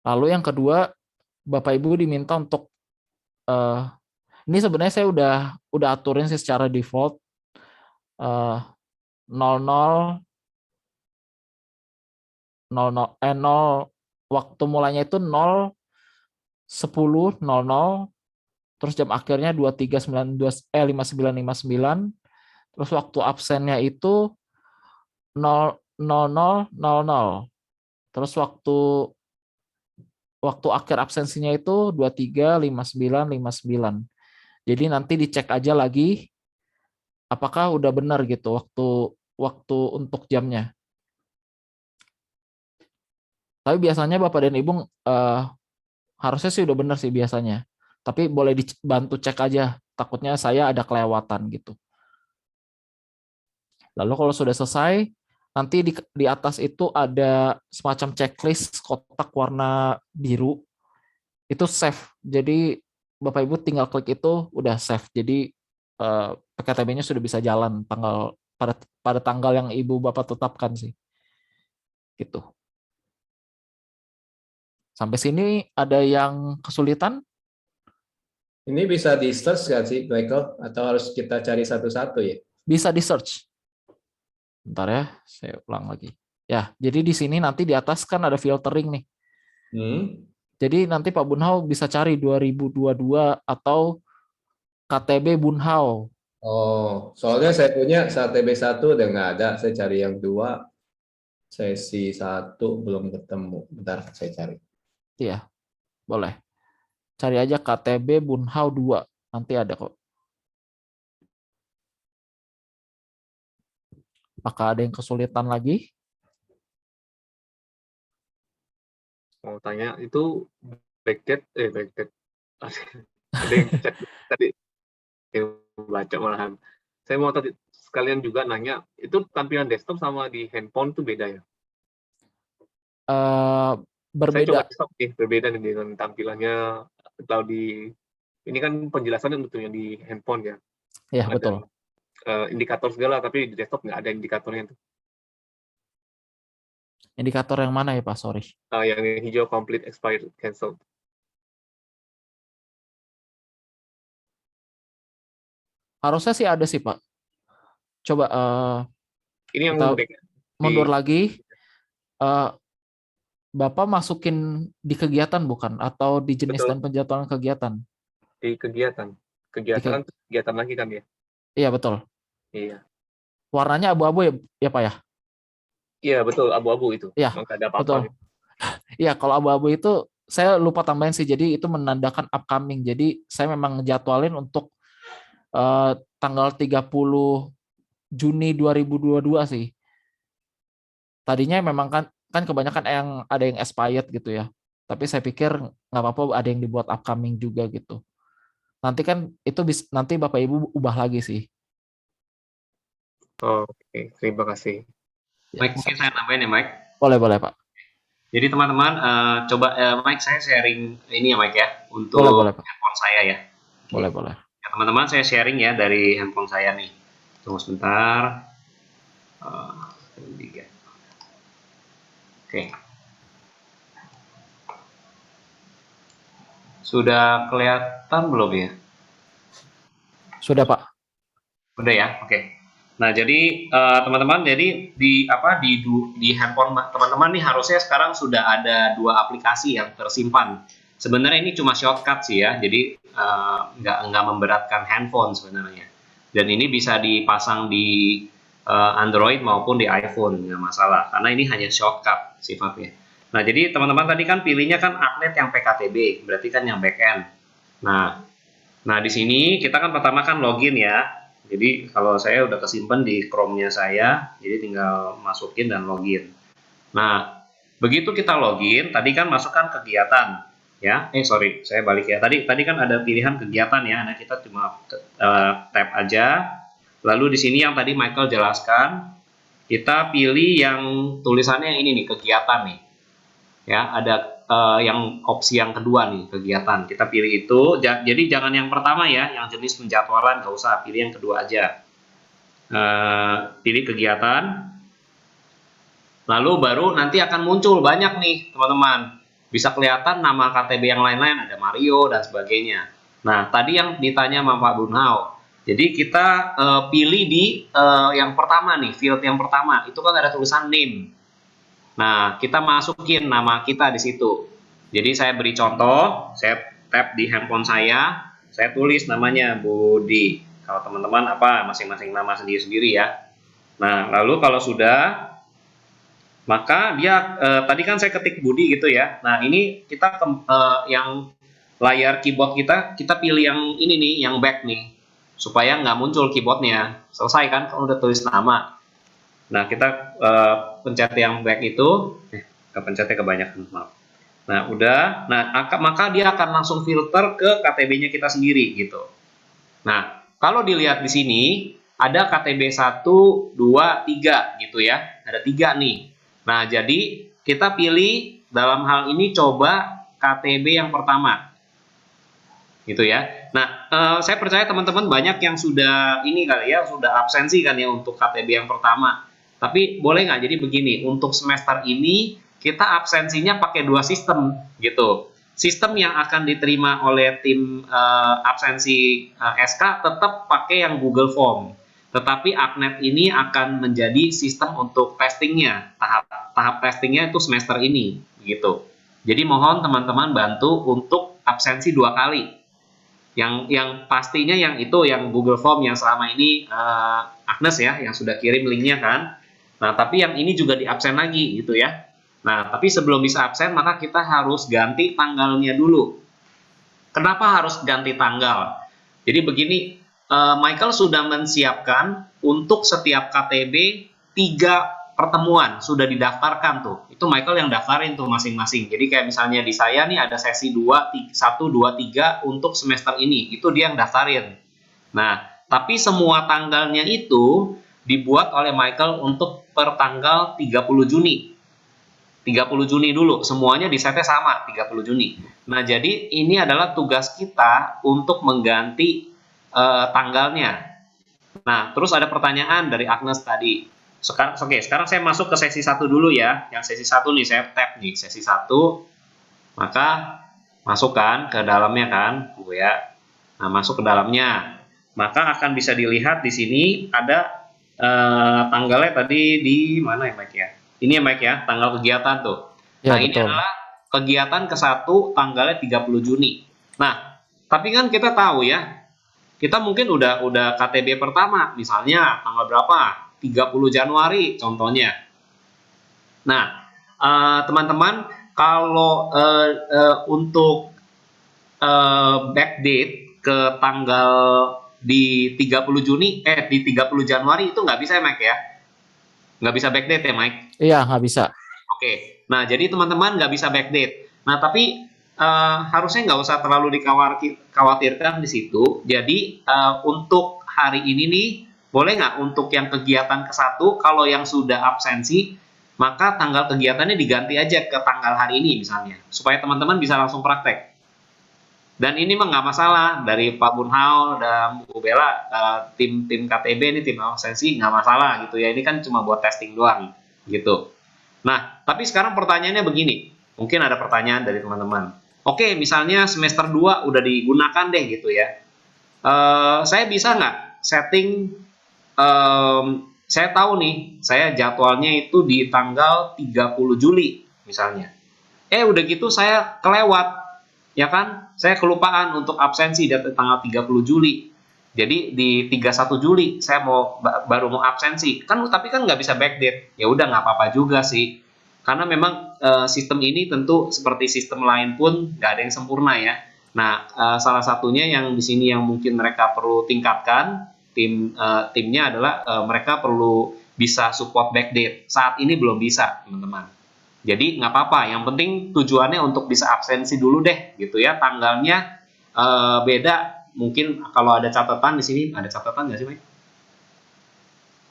Lalu yang kedua, Bapak Ibu diminta untuk ini sebenarnya saya udah aturin sih secara default 00 waktu mulanya itu 10.00, terus jam akhirnya 5959, terus waktu absennya itu 00.00, terus waktu akhir absensinya itu 23.59.59. Jadi nanti dicek aja lagi apakah udah benar gitu waktu untuk jamnya. Tapi biasanya Bapak dan Ibu harusnya sih udah benar sih biasanya. Tapi boleh dibantu cek aja, takutnya saya ada kelewatan gitu. Lalu kalau sudah selesai, nanti di atas itu ada semacam checklist kotak warna biru. Itu save. Jadi Bapak Ibu tinggal klik itu udah save. Jadi PKTB-nya sudah bisa jalan pada tanggal yang Ibu Bapak tetapkan sih. Gitu. Sampai sini ada yang kesulitan? Ini bisa di search nggak sih, Michael? Atau harus kita cari satu-satu ya? Bisa di search. Bentar ya, saya ulang lagi. Ya, jadi di sini nanti di atas kan ada filtering nih. Jadi nanti Pak Bunhau bisa cari 2022 atau KTB Bunhau. Oh, soalnya saya punya KTB 1 udah nggak ada. Saya cari yang 2, sesi 1 belum ketemu. Bentar, saya cari. Iya, boleh. Cari aja KTB Bunhau 2. Nanti ada kok. Apakah ada yang kesulitan lagi? Mau tanya itu backdate ada yang chat tadi yang baca malahan. Saya mau tadi sekalian juga nanya, itu tampilan desktop sama di handphone tuh beda ya? Eh, Saya coba berbeda. desktop nih, berbeda nih dengan tampilannya kalau di ini kan penjelasannya untuk yang di handphone ya. Ya, Ada betul. indikator segala, tapi di desktop nggak ada indikatornya tuh. Indikator yang mana ya, Pak? Sorry. Yang hijau complete expired cancel. Harusnya sih ada sih, Pak. Coba Ini yang kita back mundur di lagi. Bapak masukin di kegiatan bukan? Atau di jenis betul dan penjadwalan kegiatan? di kegiatan. Di Kegiatan kegiatan lagi kan ya? Iya, betul. Iya. Warnanya abu-abu ya, Pak ya? Iya, betul, abu-abu itu. Iya, Nggak ada apa-apa. betul. Iya, kalau abu-abu itu saya lupa tambahin sih. Jadi itu menandakan upcoming. Jadi saya memang ngejadwalin untuk tanggal 30 Juni 2022 sih. Tadinya memang kan kebanyakan yang ada yang expired gitu ya. Tapi saya pikir nggak apa-apa ada yang dibuat upcoming juga gitu. Nanti kan itu nanti Bapak Ibu ubah lagi sih. Oke, terima kasih. Mike, mungkin saya nambahin ya, Mike. Boleh Pak. Jadi teman-teman, coba Mike, saya sharing ini ya, Mike ya, untuk Boleh Pak. handphone saya ya. Boleh. Ya, teman-teman, saya sharing ya dari handphone saya nih. Tunggu sebentar. Oke. Sudah kelihatan belum ya? Sudah Pak. Udah ya, oke. Nah, jadi teman-teman, jadi di handphone teman-teman nih harusnya sekarang sudah ada 2 aplikasi yang tersimpan. Sebenarnya ini cuma shortcut sih ya, jadi nggak memberatkan handphone sebenarnya. Dan ini bisa dipasang di Android maupun di iPhone, nggak masalah, karena ini hanya shortcut sifatnya. Nah, jadi teman-teman tadi kan pilihnya kan Agnet yang PKTB, berarti kan yang backend. Nah di sini kita kan pertama kan login ya. Jadi kalau saya udah kesimpan di Chrome-nya saya, jadi tinggal masukin dan login. Nah, begitu kita login, tadi kan masukkan kegiatan, ya. Sorry, saya balik ya. Tadi kan ada pilihan kegiatan ya. Nah, kita cuma tab aja. Lalu di sini yang tadi Michael jelaskan, kita pilih yang tulisannya ini nih, kegiatan nih. Ya, ada yang opsi yang kedua nih, kegiatan. Kita pilih itu. Jadi jangan yang pertama ya, yang jenis penjadwalan, nggak usah, pilih yang kedua aja. Pilih kegiatan. Lalu baru nanti akan muncul banyak nih teman-teman. Bisa kelihatan nama KTB yang lain-lain, ada Mario dan sebagainya. Nah, tadi yang ditanya sama Pak Bunhau. Jadi kita pilih di yang pertama nih, field yang pertama. Itu kan ada tulisan name. Nah, kita masukin nama kita di situ. Jadi saya beri contoh, saya tap di handphone saya tulis namanya Budi. Kalau teman-teman apa, masing-masing nama sendiri-sendiri ya. Nah, lalu kalau sudah, maka dia tadi kan saya ketik Budi gitu ya. Nah, ini kita yang layar keyboard kita pilih yang ini nih, yang back nih, supaya nggak muncul keyboardnya. Selesai kan, kalau udah tulis nama. Nah, kita pencet yang back itu, kepencetnya kebanyakan, maaf. Nah, udah. Nah, maka dia akan langsung filter ke KTB-nya kita sendiri gitu. Nah, kalau dilihat di sini ada KTB 1, 2, 3 gitu ya. Ada 3 nih. Nah, jadi kita pilih dalam hal ini coba KTB yang pertama. Gitu ya. Nah, saya percaya teman-teman banyak yang sudah ini kali ya, sudah absensi kan ya untuk KTB yang pertama. Tapi boleh nggak jadi begini, untuk semester ini kita absensinya pakai 2 sistem gitu. Sistem yang akan diterima oleh tim absensi SK tetap pakai yang Google Form. Tetapi Agnet ini akan menjadi sistem untuk testingnya. Tahap testingnya itu semester ini gitu. Jadi mohon teman-teman bantu untuk absensi 2 kali. Yang pastinya yang itu yang Google Form yang selama ini Agnes ya yang sudah kirim linknya kan. Nah, tapi yang ini juga di-absen lagi gitu ya. Nah, tapi sebelum bisa absen, maka kita harus ganti tanggalnya dulu. Kenapa harus ganti tanggal? Jadi begini, Michael sudah menyiapkan untuk setiap KTB 3 pertemuan sudah didaftarkan tuh. Itu Michael yang daftarin tuh masing-masing. Jadi kayak misalnya di saya nih ada sesi 1, 2, 3 untuk semester ini. Itu dia yang daftarin. Nah, tapi semua tanggalnya itu dibuat oleh Michael untuk per tanggal 30 Juni. 30 Juni dulu, semuanya di setnya sama, 30 Juni. Nah, jadi ini adalah tugas kita untuk mengganti tanggalnya. Nah, terus ada pertanyaan dari Agnes tadi. Sekarang saya masuk ke sesi 1 dulu ya. Yang sesi 1 nih, saya tap nih, sesi 1. Maka masukkan ke dalamnya kan, ya. Nah, masuk ke dalamnya. Maka akan bisa dilihat di sini ada tanggalnya tadi di mana ya, Mike ya? Ini ya, Mike ya, tanggal kegiatan tuh. Ya, Nah, ini betul. adalah kegiatan ke-1 tanggalnya 30 Juni. Nah, tapi kan kita tahu ya, kita mungkin udah KTB pertama, misalnya tanggal berapa? 30 Januari contohnya. Nah, teman-teman, kalau untuk backdate ke tanggal di 30 Juni, di 30 Januari itu nggak bisa ya, Mike ya? Nggak bisa backdate ya, Mike? Iya, nggak bisa. Oke, nah jadi teman-teman nggak bisa backdate. Nah tapi harusnya nggak usah terlalu dikhawatirkan di situ. Jadi untuk hari ini nih, boleh nggak untuk yang kegiatan ke-1, kalau yang sudah absensi, maka tanggal kegiatannya diganti aja ke tanggal hari ini misalnya, supaya teman-teman bisa langsung praktek. Dan ini mah nggak masalah, dari Pak Bunhau dan Bu Bella, tim KTB ini tim absensi nggak masalah gitu ya. Ini kan cuma buat testing doang gitu. Nah, tapi sekarang pertanyaannya begini. Mungkin ada pertanyaan dari teman-teman. Oke, misalnya semester 2 udah digunakan deh gitu ya. Saya bisa nggak setting, saya tahu nih, saya jadwalnya itu di tanggal 30 Juli misalnya. Udah gitu saya kelewat, ya kan? Saya kelupaan untuk absensi di tanggal 30 Juli. Jadi di 31 Juli saya baru mau absensi. Tapi kan nggak bisa backdate. Ya udah nggak apa-apa juga sih. Karena memang sistem ini tentu seperti sistem lain pun nggak ada yang sempurna ya. Nah, salah satunya yang di sini yang mungkin mereka perlu tingkatkan timnya adalah mereka perlu bisa support backdate. Saat ini belum bisa, teman-teman. Jadi nggak apa-apa, yang penting tujuannya untuk bisa absensi dulu deh, gitu ya. Tanggalnya beda, mungkin kalau ada catatan di sini, ada catatan nggak sih, Mike?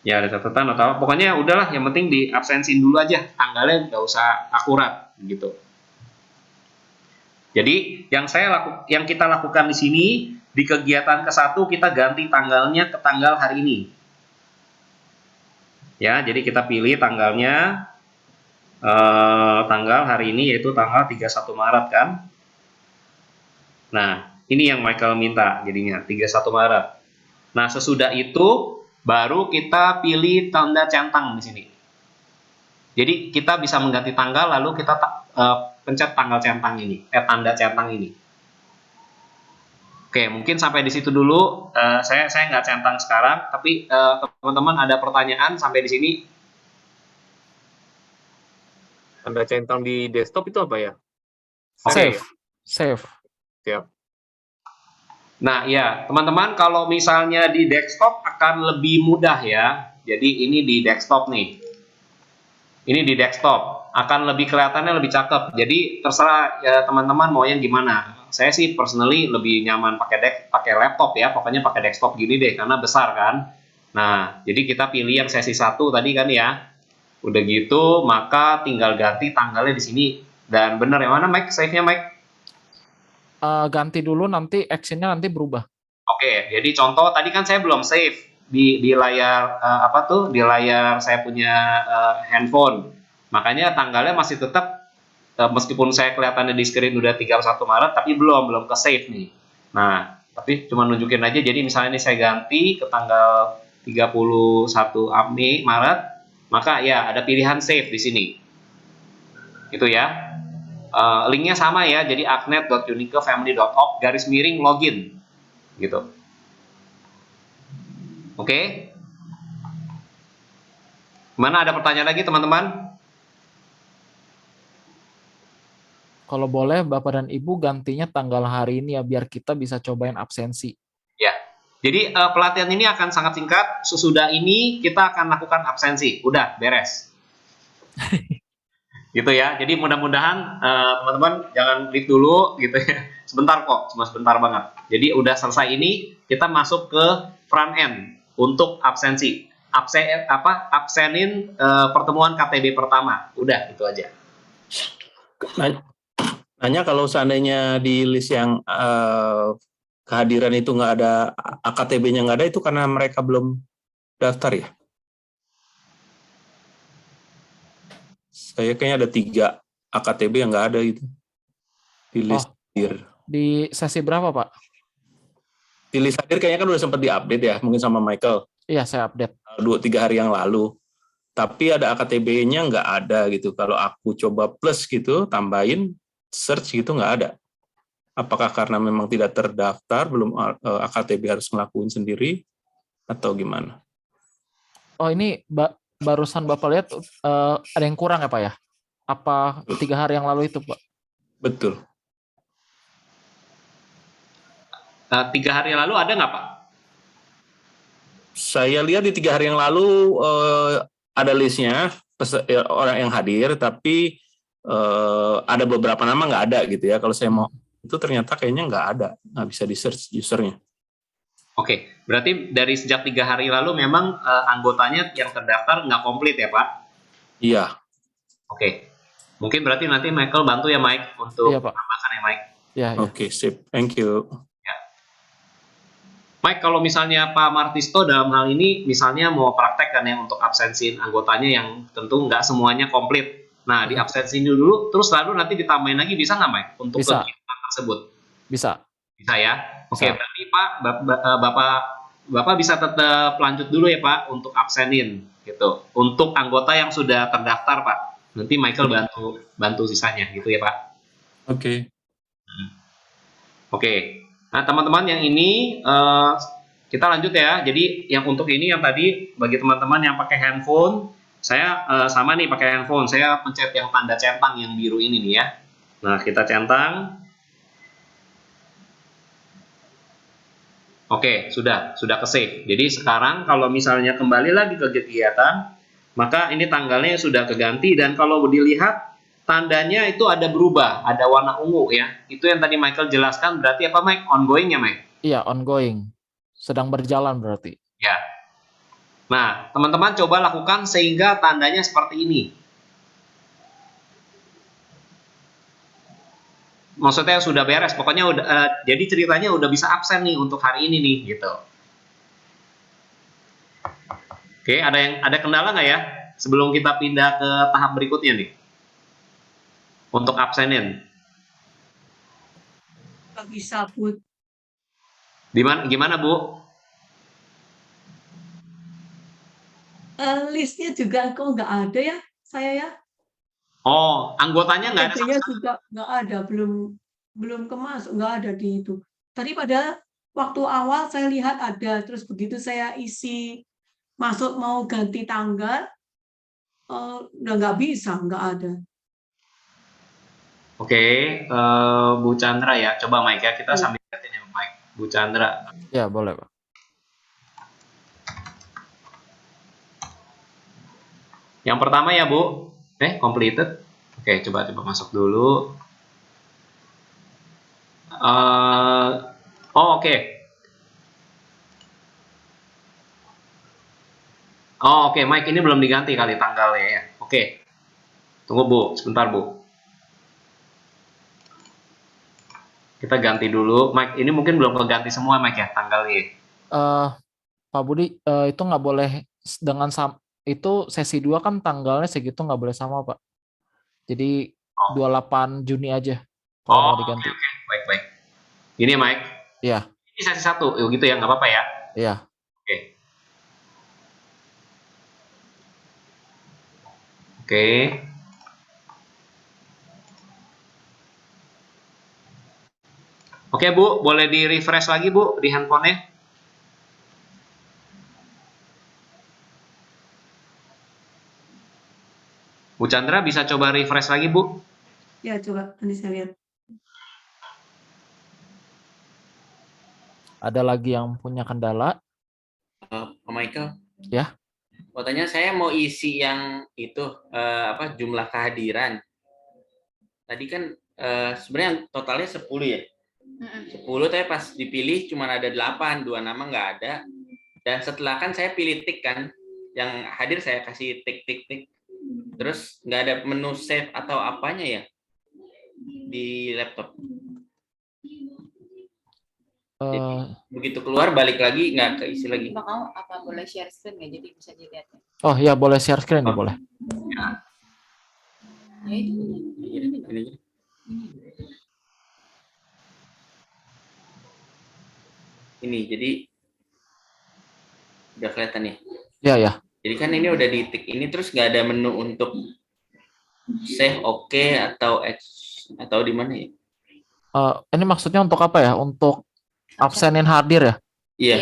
Ya ada catatan atau pokoknya udahlah, yang penting di absensin dulu aja, tanggalnya nggak usah akurat, gitu. Jadi yang kita lakukan di sini di kegiatan ke-1 kita ganti tanggalnya ke tanggal hari ini. Ya, jadi kita pilih tanggalnya. Tanggal hari ini yaitu tanggal 31 Maret kan. Nah, ini yang Michael minta jadinya 31 Maret. Nah, sesudah itu baru kita pilih tanda centang di sini. Jadi kita bisa mengganti tanggal lalu kita pencet tanggal centang ini, tanda centang ini. Oke, mungkin sampai di situ dulu. Saya nggak centang sekarang, tapi teman-teman ada pertanyaan sampai di sini? Tanda centang di desktop itu apa ya? Save. Save. Siap. Nah, ya, teman-teman, kalau misalnya di desktop akan lebih mudah ya. Jadi ini di desktop nih. Ini di desktop akan lebih kelihatannya lebih cakep. Jadi terserah ya teman-teman mau yang gimana. Saya sih personally lebih nyaman pakai laptop ya. Pokoknya pakai desktop gini deh karena besar kan. Nah, jadi kita pilih yang sesi 1 tadi kan ya. Udah gitu, maka tinggal ganti tanggalnya di sini. Dan bener yang mana, Mike? Save-nya, Mike? Ganti dulu, nanti actionnya nanti berubah. Oke, jadi contoh tadi kan saya belum save di layar di layar saya punya handphone. Makanya tanggalnya masih tetap meskipun saya kelihatannya di screen udah 31 Maret, tapi belum ke save nih. Nah, tapi cuma nunjukin aja. Jadi misalnya ini saya ganti ke tanggal 31 Maret. Maka ya ada pilihan save di sini, gitu ya. Linknya sama ya, jadi agnet.unicefamily.org/login, gitu. Oke. Mana ada pertanyaan lagi teman-teman? Kalau boleh Bapak dan Ibu gantinya tanggal hari ini ya, biar kita bisa cobain absensi. Ya, Jadi pelatihan ini akan sangat singkat. Sesudah ini kita akan lakukan absensi. Udah beres. Gitu ya. Jadi mudah-mudahan teman-teman jangan leave dulu gitu ya. Sebentar kok, cuma sebentar banget. Jadi udah selesai ini, kita masuk ke front end untuk absensi. Absenin pertemuan KTB pertama. Udah itu aja. Nanya kalau seandainya di list yang kehadiran itu nggak ada, AKTB-nya nggak ada, itu karena mereka belum daftar ya? Saya kayaknya ada 3 AKTB yang nggak ada gitu di list hadir. Di sesi berapa, Pak? Di list hadir kayaknya kan udah sempat diupdate ya, mungkin sama Michael. Iya, saya update. 2-3 hari yang lalu. Tapi ada AKTB-nya nggak ada gitu. Kalau aku coba plus gitu, tambahin, search gitu nggak ada. Apakah karena memang tidak terdaftar, belum AKTB harus ngelakuin sendiri, atau gimana? Oh, ini barusan Bapak lihat ada yang kurang ya, Pak ya? Apa 3 hari yang lalu itu, Pak? Betul. 3 hari lalu ada nggak, Pak? Saya lihat di 3 hari yang lalu ada listnya orang yang hadir, tapi ada beberapa nama nggak ada gitu ya. Kalau saya mau itu ternyata kayaknya nggak bisa di search usernya. Oke, berarti dari sejak 3 hari lalu memang anggotanya yang terdaftar nggak komplit ya, Pak? Iya. Oke, mungkin berarti nanti Michael bantu ya, Mike, untuk menambahkan ya, Mike. Ya. Oke, sip. Thank you. Ya. Mike, kalau misalnya Pak Martisto dalam hal ini misalnya mau praktek kan ya untuk absensiin anggotanya yang tentu nggak semuanya komplit. Nah, di absensiin dulu, terus lalu nanti ditambahin lagi, bisa nggak, Mike, untuk Bisa. kegiatan tersebut? Bisa. Bisa ya? Oke, Bisa. berarti Pak, Bapak bisa tetap lanjut dulu ya, Pak, untuk absenin gitu. Untuk anggota yang sudah terdaftar, Pak. Nanti Michael bantu sisanya gitu ya, Pak. Oke. Oke. Nah, teman-teman yang ini kita lanjut ya. Jadi yang untuk ini yang tadi bagi teman-teman yang pakai handphone, saya sama nih pakai handphone. Saya pencet yang tanda centang yang biru ini nih ya. Nah, kita centang. Oke, sudah ke save. Jadi sekarang kalau misalnya kembali lagi ke kegiatan, maka ini tanggalnya sudah keganti dan kalau dilihat tandanya itu ada berubah, ada warna ungu ya. Itu yang tadi Michael jelaskan berarti apa, Mike? Ongoing ya, Mike? Iya, ongoing. Sedang berjalan berarti. Ya. Nah, teman-teman coba lakukan sehingga tandanya seperti ini. Maksudnya sudah beres, pokoknya udah jadi ceritanya udah bisa absen nih untuk hari ini nih gitu. Oke, ada kendala nggak ya sebelum kita pindah ke tahap berikutnya nih untuk absenin? Nggak bisa, Bu. Gimana Bu? Listnya juga kok nggak ada ya saya ya. Oh, anggotanya nggak ada sama KTP-nya sekali? juga nggak ada, belum kemasuk, nggak ada di itu. Tadi pada waktu awal saya lihat ada, terus begitu saya isi masuk mau ganti tanggal, udah nggak bisa, nggak ada. Oke, Bu Chandra ya, coba Mike ya, kita sambil lihatin ya Mike, Bu Chandra. Ya, boleh Pak. Yang pertama ya Bu, completed. Oke, coba masuk dulu. Oke. Oke, Mike ini belum diganti kali tanggalnya ya. Oke. Tunggu Bu, sebentar Bu. Kita ganti dulu. Mike, ini mungkin belum keganti semua Mike ya tanggalnya. Pak Budi, itu nggak boleh dengan itu sesi 2 kan tanggalnya segitu nggak boleh sama Pak. Jadi 28 Juni aja kalau mau diganti. Oke. Baik. Ini ya Mike? Iya. Ini sesi 1, gitu ya, nggak apa-apa ya? Iya. Oke. Oke Bu, boleh di-refresh lagi Bu di handphonenya? Bu Chandra bisa coba refresh lagi Bu? Ya coba, nanti saya lihat. Ada lagi yang punya kendala? Pak Michael, Ya. katanya saya mau isi yang itu jumlah kehadiran. Tadi kan sebenarnya totalnya 10 ya. 10 tapi pas dipilih cuma ada 8, 2 nama nggak ada. Dan setelah kan saya pilih tik kan, yang hadir saya kasih tik tik tik. Terus nggak ada menu save atau apanya ya di laptop. Jadi, begitu keluar balik lagi nggak keisi lagi. Mbak, kamu apa boleh share screen nggak, jadi bisa dilihat ya? Oh ya, boleh share screen nih, boleh. Ya itu. Ini jadi udah kelihatan ya. Ya ya. Jadi kan ini udah di tik ini, terus nggak ada menu untuk save oke atau di mana ya? Ini maksudnya untuk apa ya? Untuk absenin hadir ya? Iya.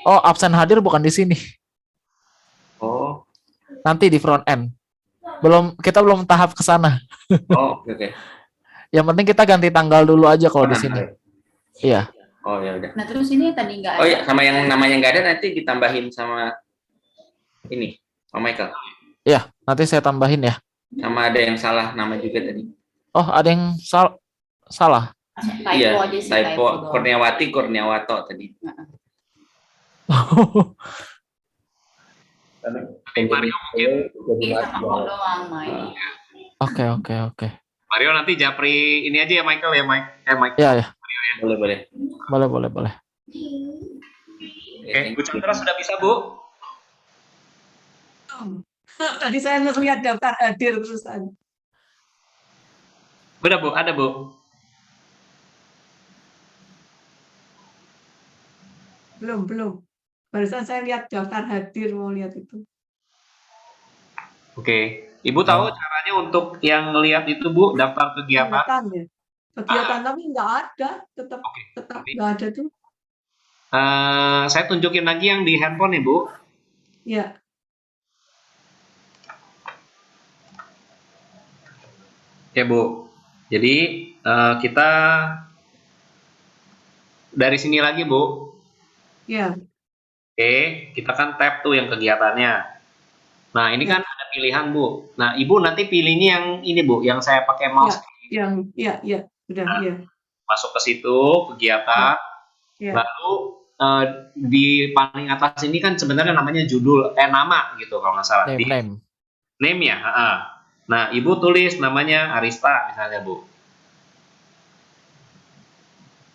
Oh, absen hadir bukan di sini. Oh. Nanti di front end. Kita belum tahap ke sana. Oh, oke. Yang penting kita ganti tanggal dulu aja kalau di sini. Iya. Oh ya udah. Nah terus ini tadi nggak ada. Oh ya, sama yang namanya nggak ada nanti ditambahin sama ini, Pak Michael. Iya, nanti saya tambahin ya. Sama ada yang salah nama juga tadi. Oh, ada yang salah. Iya, Typo aja sih, typo doang. Kurniawati Kurniawato tadi. Mario mungkin. Iya, sama kok doang, main. Oke. Mario nanti japri ini aja ya Michael ya, Mike. Iya ya. Mario ya. Boleh. Oke, Bu Chandra sudah bisa, Bu? Tadi saya melihat daftar hadir terusan. Udah, Bu, ada, Bu. Belum. Barusan saya lihat daftar hadir, mau lihat itu. Oke. Ibu tahu caranya untuk yang ngelihat itu, Bu, daftar kegiatan? Kegiatan tapi nggak ada, tetap nggak ada tuh. Saya tunjukin lagi yang di handphone nih, Bu. Ya. Oke, Bu. Jadi kita dari sini lagi, Bu. Ya. Oke, kita kan tap tuh yang kegiatannya. Nah, ini kan ada pilihan, Bu. Nah, Ibu nanti pilihnya yang ini, Bu, yang saya pakai mouse. Udah, ya. Masuk ke situ, kegiatan. Ya. Lalu di paling atas ini kan sebenarnya namanya judul, nama gitu kalau nggak salah. Name ya. Nah, Ibu tulis namanya Arista misalnya, Bu.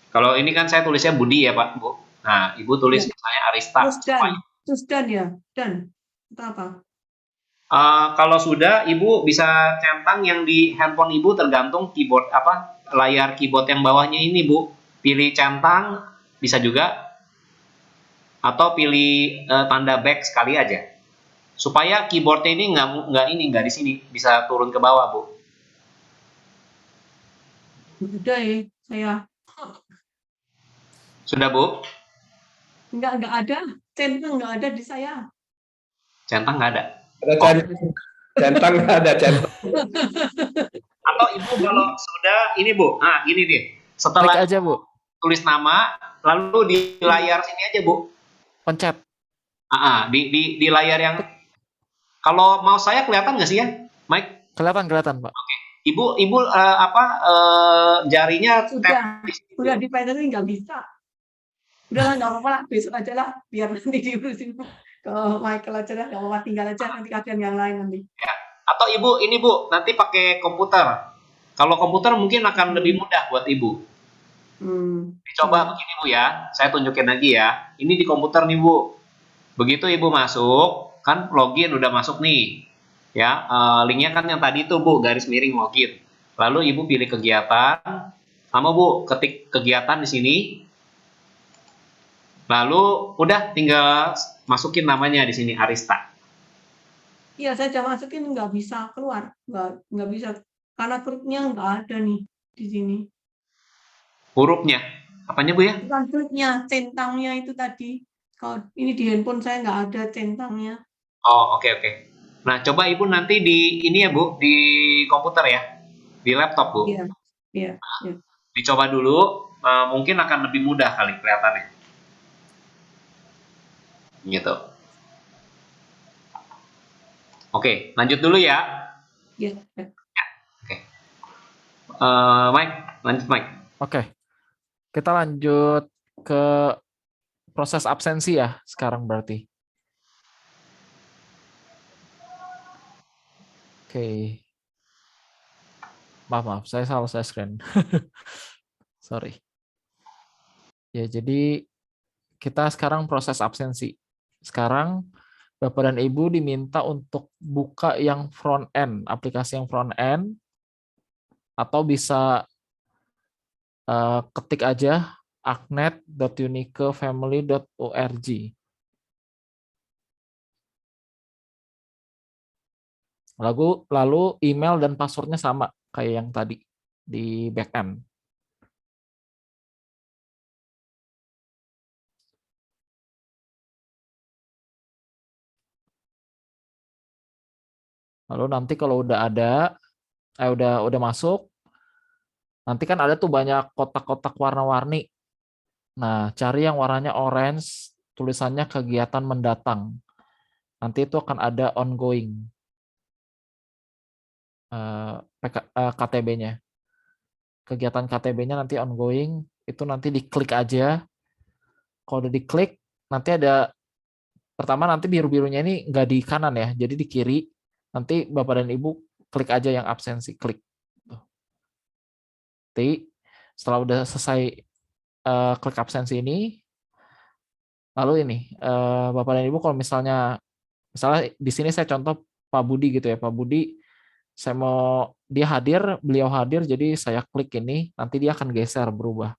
Kalau ini kan saya tulisnya Budi ya, Pak, Bu. Nah, Ibu tulis misalnya Arista. Terus dan ya, dan apa? Kalau sudah, Ibu bisa centang yang di handphone Ibu tergantung keyboard layar keyboard yang bawahnya ini, Bu. Pilih centang bisa juga, atau pilih tanda back sekali aja. Supaya keyboardnya ini nggak di sini, bisa turun ke bawah, Bu. Udah ya, saya. Sudah, Bu? Nggak ada. Centang nggak ada di saya. Centang nggak ada? Centang nggak ada, centang. Atau Ibu kalau sudah, ini Bu, gini deh. Setelah aja, Bu. Tulis nama, lalu di layar sini aja, Bu. Pencet. Di layar yang, kalau mouse saya kelihatan nggak sih ya, Mike? Kelihatan, Pak. Oke. Ibu jarinya udah dipencet nggak bisa. Udah lah, nggak apa-apa lah, besok aja lah, biar nanti diurusin ke Michael aja lah, nggak apa-apa, tinggal aja nanti kalian yang lain nanti. Ya. Atau Ibu, ini Bu, nanti pakai komputer. Kalau komputer mungkin akan lebih mudah buat Ibu. Dicoba begini, Bu ya, saya tunjukin lagi ya. Ini di komputer nih, Bu. Begitu Ibu masuk, kan login udah masuk nih. Ya, linknya kan yang tadi itu, Bu, garis miring login. Lalu Ibu pilih kegiatan, sama Bu, ketik kegiatan di sini. Lalu udah tinggal masukin namanya di sini, Arista. Iya, saya coba masukin nggak bisa keluar, nggak bisa karena hurufnya nggak ada nih di sini. Hurufnya, apanya Bu ya? Bukan hurufnya, centangnya itu tadi. Kalau ini di handphone saya nggak ada centangnya. Oh, oke. Nah, coba Ibu nanti di ini ya, Bu, di komputer ya, di laptop, Bu. Iya. Dicoba dulu, mungkin akan lebih mudah kali kelihatannya. Gitu. Oke, lanjut dulu ya. Ya. Oke. Mike, lanjut Mike. Oke, kita lanjut ke proses absensi ya sekarang berarti. Oke. Maaf, saya salah share screen. Sorry. Ya, jadi kita sekarang proses absensi. Sekarang Bapak dan Ibu diminta untuk buka yang front end, aplikasi yang front end, atau bisa ketik aja acnet.unicefamily.org. Lalu email dan passwordnya sama kayak yang tadi di backend. Lalu nanti kalau udah ada, udah masuk, nanti kan ada tuh banyak kotak-kotak warna-warni. Nah, cari yang warnanya orange, tulisannya kegiatan mendatang. Nanti itu akan ada ongoing KTB-nya. Kegiatan KTB-nya nanti ongoing, itu nanti diklik aja. Kalau udah diklik, nanti ada, pertama nanti biru-birunya ini nggak di kanan ya, jadi di kiri. Nanti Bapak dan Ibu klik aja yang absensi, klik. Nanti setelah udah selesai klik absensi ini, lalu ini Bapak dan Ibu kalau misalnya di sini saya contoh Pak Budi gitu ya, Pak Budi saya mau beliau hadir, jadi saya klik ini, nanti dia akan geser berubah.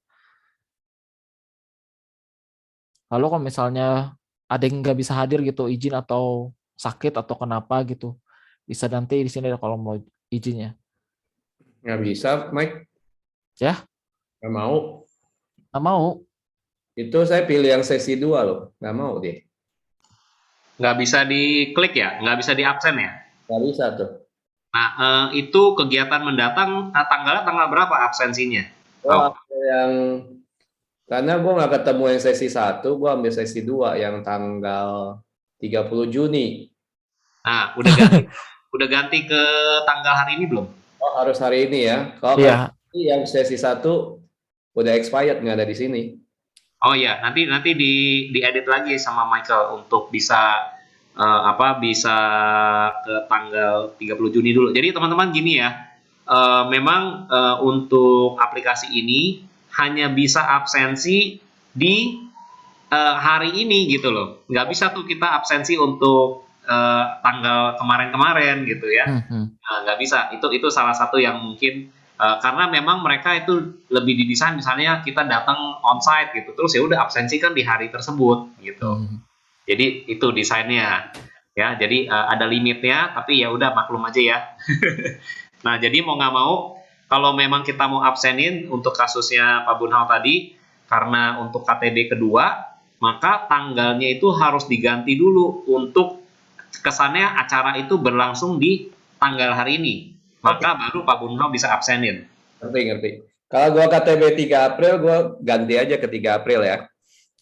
Lalu kalau misalnya ada yang nggak bisa hadir gitu, izin atau sakit atau kenapa gitu, bisa nanti di sini ada kolom mau izinnya. Nggak bisa, Mike. Ya? Nggak mau. Nggak mau. Itu saya pilih yang sesi 2 loh. Nggak mau dia. Nggak bisa diklik ya? Nggak bisa di absen ya? Nggak bisa tuh. Nah, itu kegiatan mendatang, tanggalnya tanggal berapa absensinya? Oh, karena gue nggak ketemu yang sesi 1, gue ambil sesi 2 yang tanggal 30 Juni. Nah, udah ganti ke tanggal hari ini belum? Oh, harus hari ini ya. Kalau yang sesi 1 udah expired, nggak ada di sini. Oh iya, nanti diedit lagi sama Michael untuk bisa bisa ke tanggal 30 Juni dulu. Jadi teman-teman gini ya, memang untuk aplikasi ini hanya bisa absensi di hari ini gitu loh. Nggak bisa tuh kita absensi untuk tanggal kemarin-kemarin gitu ya. Nggak bisa. Itu salah satu yang mungkin karena memang mereka itu lebih didesain misalnya kita datang onsite gitu, terus ya udah absensi kan di hari tersebut gitu. Jadi itu desainnya ya. Jadi ada limitnya, tapi ya udah maklum aja ya. Nah, jadi mau nggak mau kalau memang kita mau absenin untuk kasusnya Pak Bunhal tadi, karena untuk KTB kedua, maka tanggalnya itu harus diganti dulu untuk kesannya acara itu berlangsung di tanggal hari ini. Maka baru Pak Bunhal bisa absenin. Ngerti. Kalau gua KTB 3 April, gua ganti aja ke 3 April ya.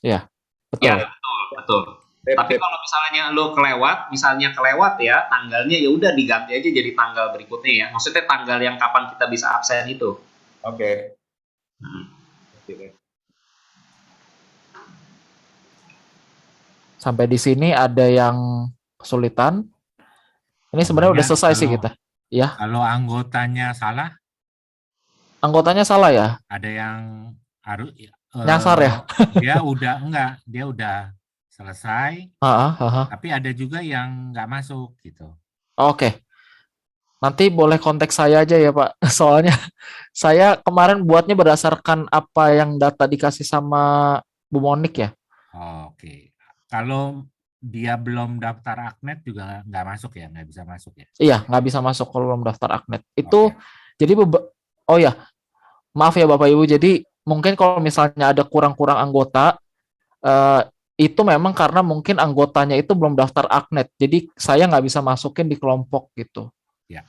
Iya, betul. Ya, betul. Tapi kalau misalnya lo kelewat ya, tanggalnya ya udah diganti aja jadi tanggal berikutnya ya. Maksudnya tanggal yang kapan kita bisa absen itu. Oke. Sampai di sini ada yang kesulitan. Ini sebenarnya udah selesai sih kita. Ya. Kalau anggotanya salah? Anggotanya salah ya? Ada yang harus nyasar ya? Dia udah selesai. Tapi ada juga yang nggak masuk gitu. Oke. Nanti boleh kontak saya aja ya Pak. Soalnya saya kemarin buatnya berdasarkan apa yang data dikasih sama Bu Monik ya. Oke. Kalau dia belum daftar Aknet juga nggak masuk ya, nggak bisa masuk ya? Iya, nggak bisa masuk kalau belum daftar Aknet. Itu jadi oh ya, maaf ya Bapak Ibu. Jadi mungkin kalau misalnya ada kurang-kurang anggota, itu memang karena mungkin anggotanya itu belum daftar Aknet. Jadi saya nggak bisa masukin di kelompok gitu,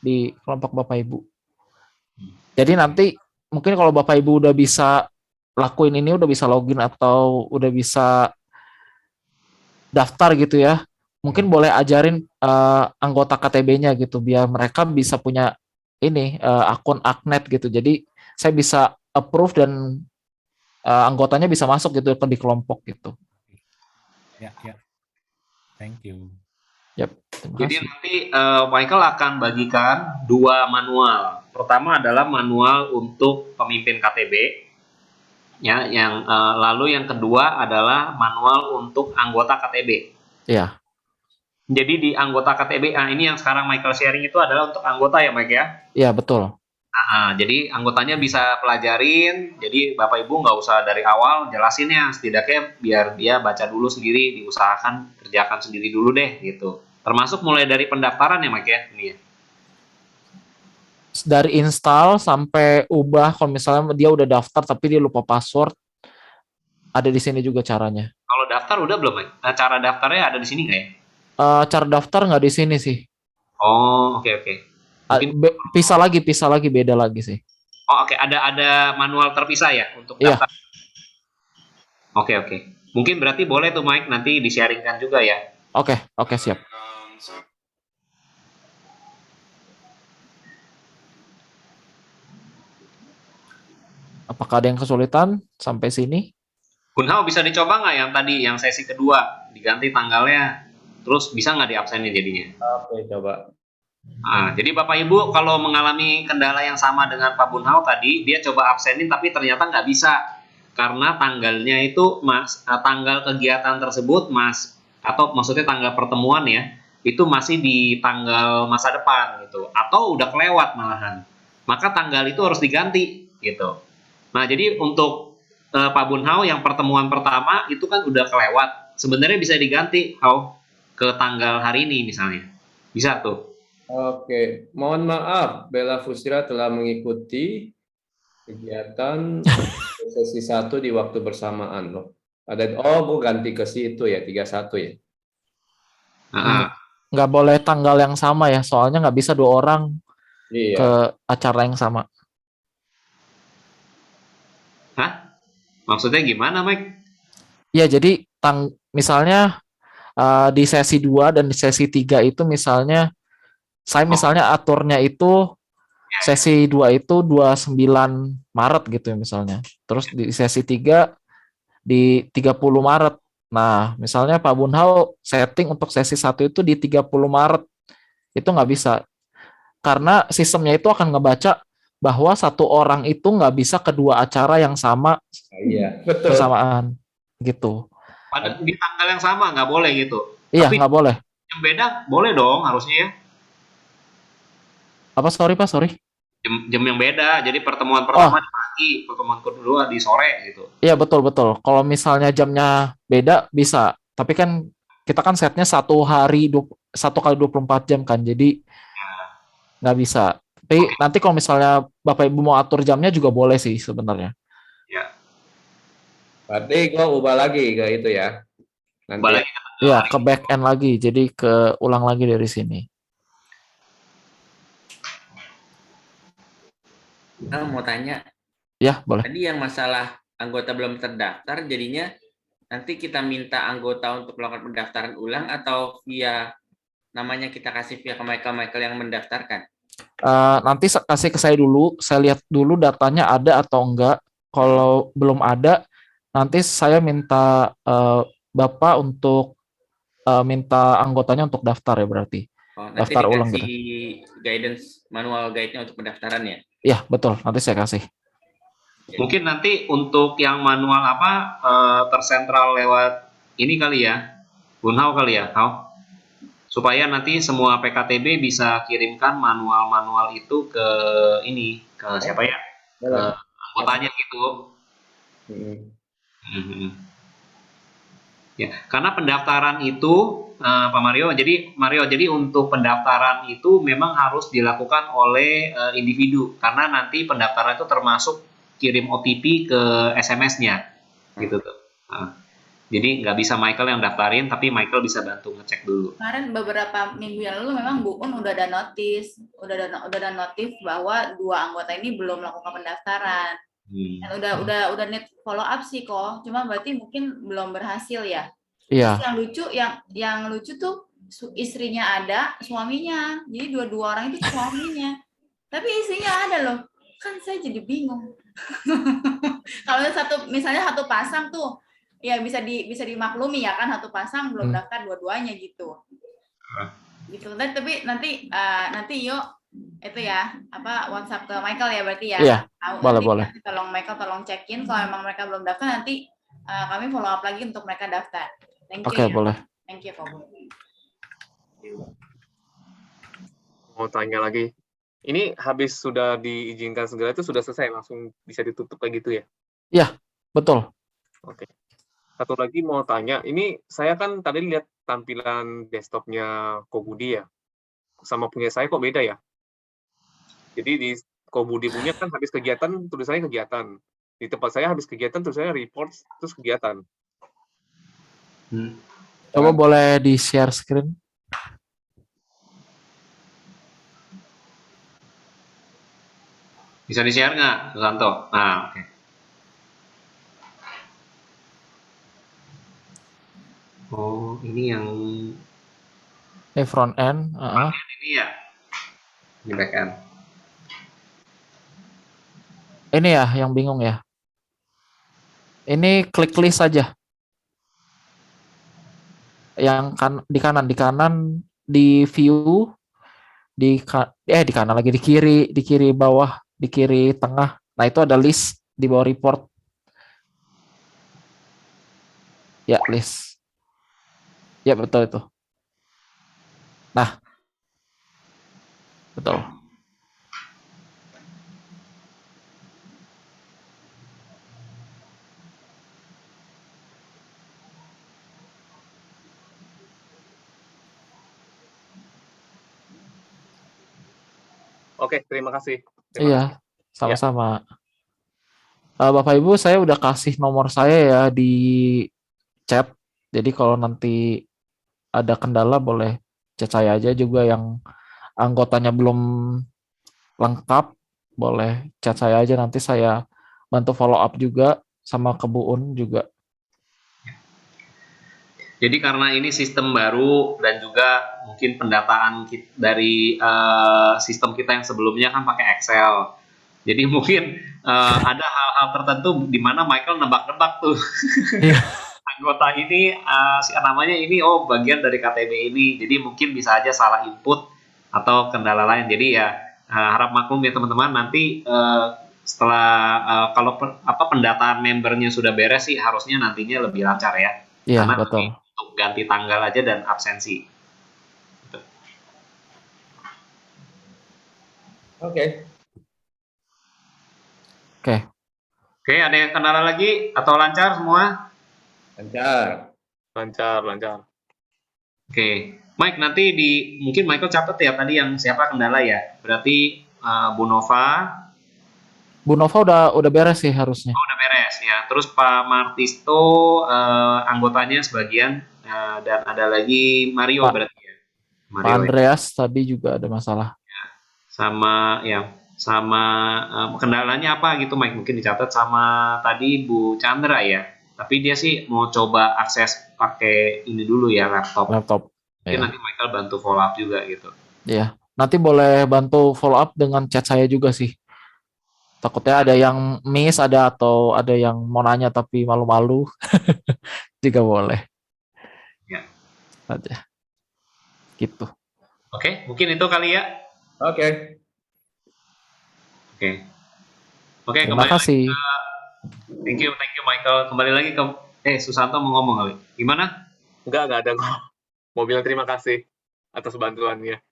di kelompok Bapak Ibu. Jadi nanti mungkin kalau Bapak Ibu udah bisa lakuin ini, udah bisa login atau udah bisa daftar gitu ya, mungkin boleh ajarin anggota KTB-nya gitu, biar mereka bisa punya ini akun Aknet gitu. Jadi saya bisa approve dan anggotanya bisa masuk gitu di kelompok gitu. Ya, ya. Thank you. Yap, terima Jadi kasih. nanti Michael akan bagikan 2 manual. Pertama adalah manual untuk pemimpin KTB, ya, yang lalu yang kedua adalah manual untuk anggota KTB. Iya. Jadi di anggota KTB, ini yang sekarang Michael sharing itu adalah untuk anggota ya, Mike ya? Iya, betul. Jadi anggotanya bisa pelajarin, jadi Bapak Ibu nggak usah dari awal jelasinnya, setidaknya biar dia baca dulu sendiri, diusahakan kerjakan sendiri dulu deh gitu. Termasuk mulai dari pendaftaran ya, Mike ya? Ini ya. Dari install sampai ubah, kalau misalnya dia udah daftar tapi dia lupa password, ada di sini juga caranya. Kalau daftar udah belum, Mike? Nah, cara daftarnya ada di sini nggak ya? Cara daftar nggak di sini sih. Oh, oke. Mungkin Pisah lagi, beda lagi sih. Oh, oke. Ada manual terpisah ya untuk Iya. daftar. Oke. Mungkin berarti boleh tuh Mike nanti di-sharingkan juga ya. Oke, siap. Apakah ada yang kesulitan sampai sini? Bunhau bisa dicoba nggak yang tadi, yang sesi kedua, diganti tanggalnya, terus bisa nggak diabsenin jadinya? Oke, coba. Jadi Bapak Ibu kalau mengalami kendala yang sama dengan Pak Bunhau tadi, dia coba absenin tapi ternyata nggak bisa karena tanggalnya itu tanggal kegiatan tersebut atau maksudnya tanggal pertemuan ya, itu masih di tanggal masa depan gitu, atau udah kelewat malahan. Maka tanggal itu harus diganti gitu. Nah, jadi untuk Pak Bunhau yang pertemuan pertama itu kan udah kelewat, sebenarnya bisa diganti ke tanggal hari ini misalnya, bisa tuh. Oke, mohon maaf, Bella Fusira telah mengikuti kegiatan sesi 1 di waktu bersamaan loh. Bu ganti ke situ ya, 31 ya. Nggak boleh tanggal yang sama ya, soalnya nggak bisa 2 orang Iya. ke acara yang sama. Hah? Maksudnya gimana, Mike? Ya, jadi misalnya di sesi 2 dan di sesi 3 itu misalnya saya misalnya aturnya itu sesi 2 itu 29 Maret gitu ya misalnya. Terus di sesi 3 di 30 Maret. Nah, misalnya Pak Bunhau setting untuk sesi 1 itu di 30 Maret. Itu nggak bisa. Karena sistemnya itu akan ngebaca bahwa 1 orang itu nggak bisa kedua acara yang sama bersamaan. Gitu. Di tanggal yang sama nggak boleh gitu? Iya, nggak boleh. Yang beda boleh dong harusnya ya? Apa, sorry Pak, sorry? Jam yang beda, jadi pertemuan pertama di pagi, pertemuan kedua di sore gitu. Iya, betul. Kalau misalnya jamnya beda bisa, tapi kan kita kan setnya 1 kali 24 jam kan, jadi nggak bisa. Tapi nanti kalau misalnya Bapak Ibu mau atur jamnya juga boleh sih sebenarnya. Ya. Berarti gua ubah lagi ke itu ya. Nanti. Iya, ke back end lagi, jadi ulang lagi dari sini. Mau tanya. Ya, boleh. Tadi yang masalah anggota belum terdaftar, jadinya nanti kita minta anggota untuk melakukan pendaftaran ulang atau via namanya kita kasih via ke Michael yang mendaftarkan? Nanti kasih ke saya dulu, saya lihat dulu datanya ada atau enggak. Kalau belum ada, nanti saya minta Bapak untuk minta anggotanya untuk daftar ya berarti. Nanti daftar ulang gitu. Guidance manual guide-nya untuk pendaftaran ya? Iya, betul. Nanti saya kasih. Mungkin nanti untuk yang manual tersentral lewat ini kali ya, Bunhau kali ya, supaya nanti semua PKTB bisa kirimkan manual-manual itu ke siapa ya? Ke anggotanya gitu. Ya, karena pendaftaran itu Pak Mario, jadi untuk pendaftaran itu memang harus dilakukan oleh individu, karena nanti pendaftaran itu termasuk kirim OTP ke SMS-nya, gitu tuh. Jadi nggak bisa Michael yang daftarin, tapi Michael bisa bantu ngecek dulu. Kemarin beberapa minggu yang lalu memang Bu Un udah ada notis, udah ada notif bahwa 2 anggota ini belum melakukan pendaftaran. Dan udah need follow up sih kok, cuma berarti mungkin belum berhasil ya. Iya. Terus yang lucu tuh istrinya ada, suaminya. Jadi dua-dua orang itu suaminya. Tapi istrinya ada loh. Kan saya jadi bingung. Kalau misalnya satu pasang tuh ya bisa dimaklumi ya kan, satu pasang belum daftar dua-duanya gitu. Gitu. Tapi nanti yuk itu ya WhatsApp ke Michael ya berarti ya. Iya. Boleh. Nanti tolong Michael tolong cekin kalau memang mereka belum daftar, nanti kami follow up lagi untuk mereka daftar. Thank you. Oke, boleh. Thank you, Pak Bu. Mau tanya lagi. Ini habis sudah diizinkan segala itu sudah selesai, langsung bisa ditutup kayak gitu ya? Iya, betul. Oke. Satu lagi mau tanya, ini saya kan tadi lihat tampilan desktopnya Kobudi ya, sama punya saya kok beda ya? Jadi di Kobudi punya kan habis kegiatan tulisannya kegiatan, di tempat saya habis kegiatan tulisannya reports terus kegiatan. Coba boleh di share screen. Bisa di-share nggak, Susanto? Nah, oke. Oh, ini yang Ini front end. ini ya? Ini back end. Ini ya yang bingung ya. Ini klik list saja. Yang di kanan di view di kanan lagi di kiri bawah, di kiri tengah. Nah, itu ada list di bawah report. Ya, list. Ya, betul itu. Nah. Betul. Oke, terima kasih. Iya, sama-sama. Bapak Ibu, saya udah kasih nomor saya ya di chat. Jadi kalau nanti ada kendala boleh chat saya aja, juga yang anggotanya belum lengkap boleh chat saya aja, nanti saya bantu follow up juga sama ke Bu Un juga. Jadi karena ini sistem baru dan juga mungkin pendataan dari sistem kita yang sebelumnya kan pakai Excel. Jadi mungkin ada hal-hal tertentu di mana Michael nebak-nebak tuh. Anggota ini namanya ini bagian dari KTB ini. Jadi mungkin bisa aja salah input atau kendala lain. Jadi ya harap maklum ya teman-teman, nanti setelah kalau pendataan membernya sudah beres sih harusnya nantinya lebih lancar ya. Iya, karena betul. Untuk ganti tanggal aja dan absensi. Oke. Oke, ada yang kendala lagi atau lancar semua? Lancar. Oke, Mike, nanti mungkin Michael catat ya tadi yang siapa kendala ya. Berarti Bu Nova. Bu Nova udah beres sih harusnya. Udah beres ya. Terus Pak Martisto anggotanya sebagian dan ada lagi Mario berarti ya. Pak Andreas tadi juga ada masalah. Sama kendalanya apa gitu Mike, mungkin dicatat. Sama tadi Bu Chandra ya, tapi dia sih mau coba akses pakai ini dulu ya, laptop. Mungkin nanti Michael bantu follow up juga gitu. Iya, nanti boleh bantu follow up dengan chat saya juga sih. Takutnya ada yang miss, atau ada yang mau nanya tapi malu-malu. Juga boleh. Ya. Aja. Gitu. Oke, mungkin itu kali ya. Oke. Terima kasih. Thank you Michael. Kembali lagi ke Susanto mau ngomong kali. Gimana? Enggak ada kok. Mau bilang terima kasih atas bantuannya.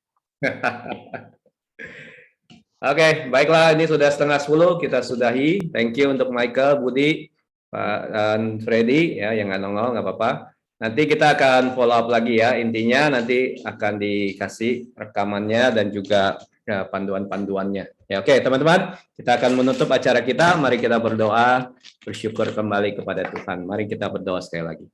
Oke, baiklah, ini sudah 9:30, kita sudahi. Thank you untuk Michael, Budi, Pak dan Freddy ya, yang nggak nongol nggak apa-apa. Nanti kita akan follow up lagi ya. Intinya nanti akan dikasih rekamannya dan juga panduan-panduannya. Ya, oke, teman-teman, kita akan menutup acara kita. Mari kita berdoa, bersyukur kembali kepada Tuhan. Mari kita berdoa sekali lagi.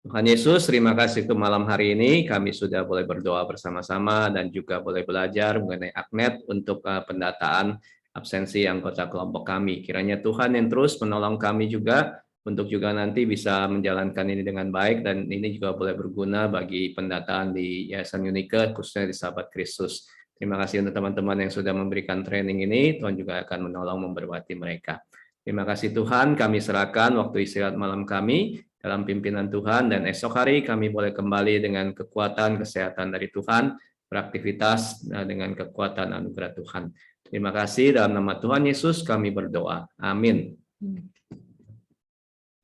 Tuhan Yesus, terima kasih untuk malam hari ini. Kami sudah boleh berdoa bersama-sama dan juga boleh belajar mengenai Aknet untuk pendataan absensi anggota kelompok kami. Kiranya Tuhan yang terus menolong kami juga untuk juga nanti bisa menjalankan ini dengan baik, dan ini juga boleh berguna bagi pendataan di Yayasan Unike, khususnya di Sahabat Kristus. Terima kasih untuk teman-teman yang sudah memberikan training ini. Tuhan juga akan menolong memberkati mereka. Terima kasih Tuhan, kami serahkan waktu istirahat malam kami dalam pimpinan Tuhan, dan esok hari kami boleh kembali dengan kekuatan kesehatan dari Tuhan, beraktivitas dengan kekuatan anugerah Tuhan. Terima kasih, dalam nama Tuhan Yesus kami berdoa. Amin.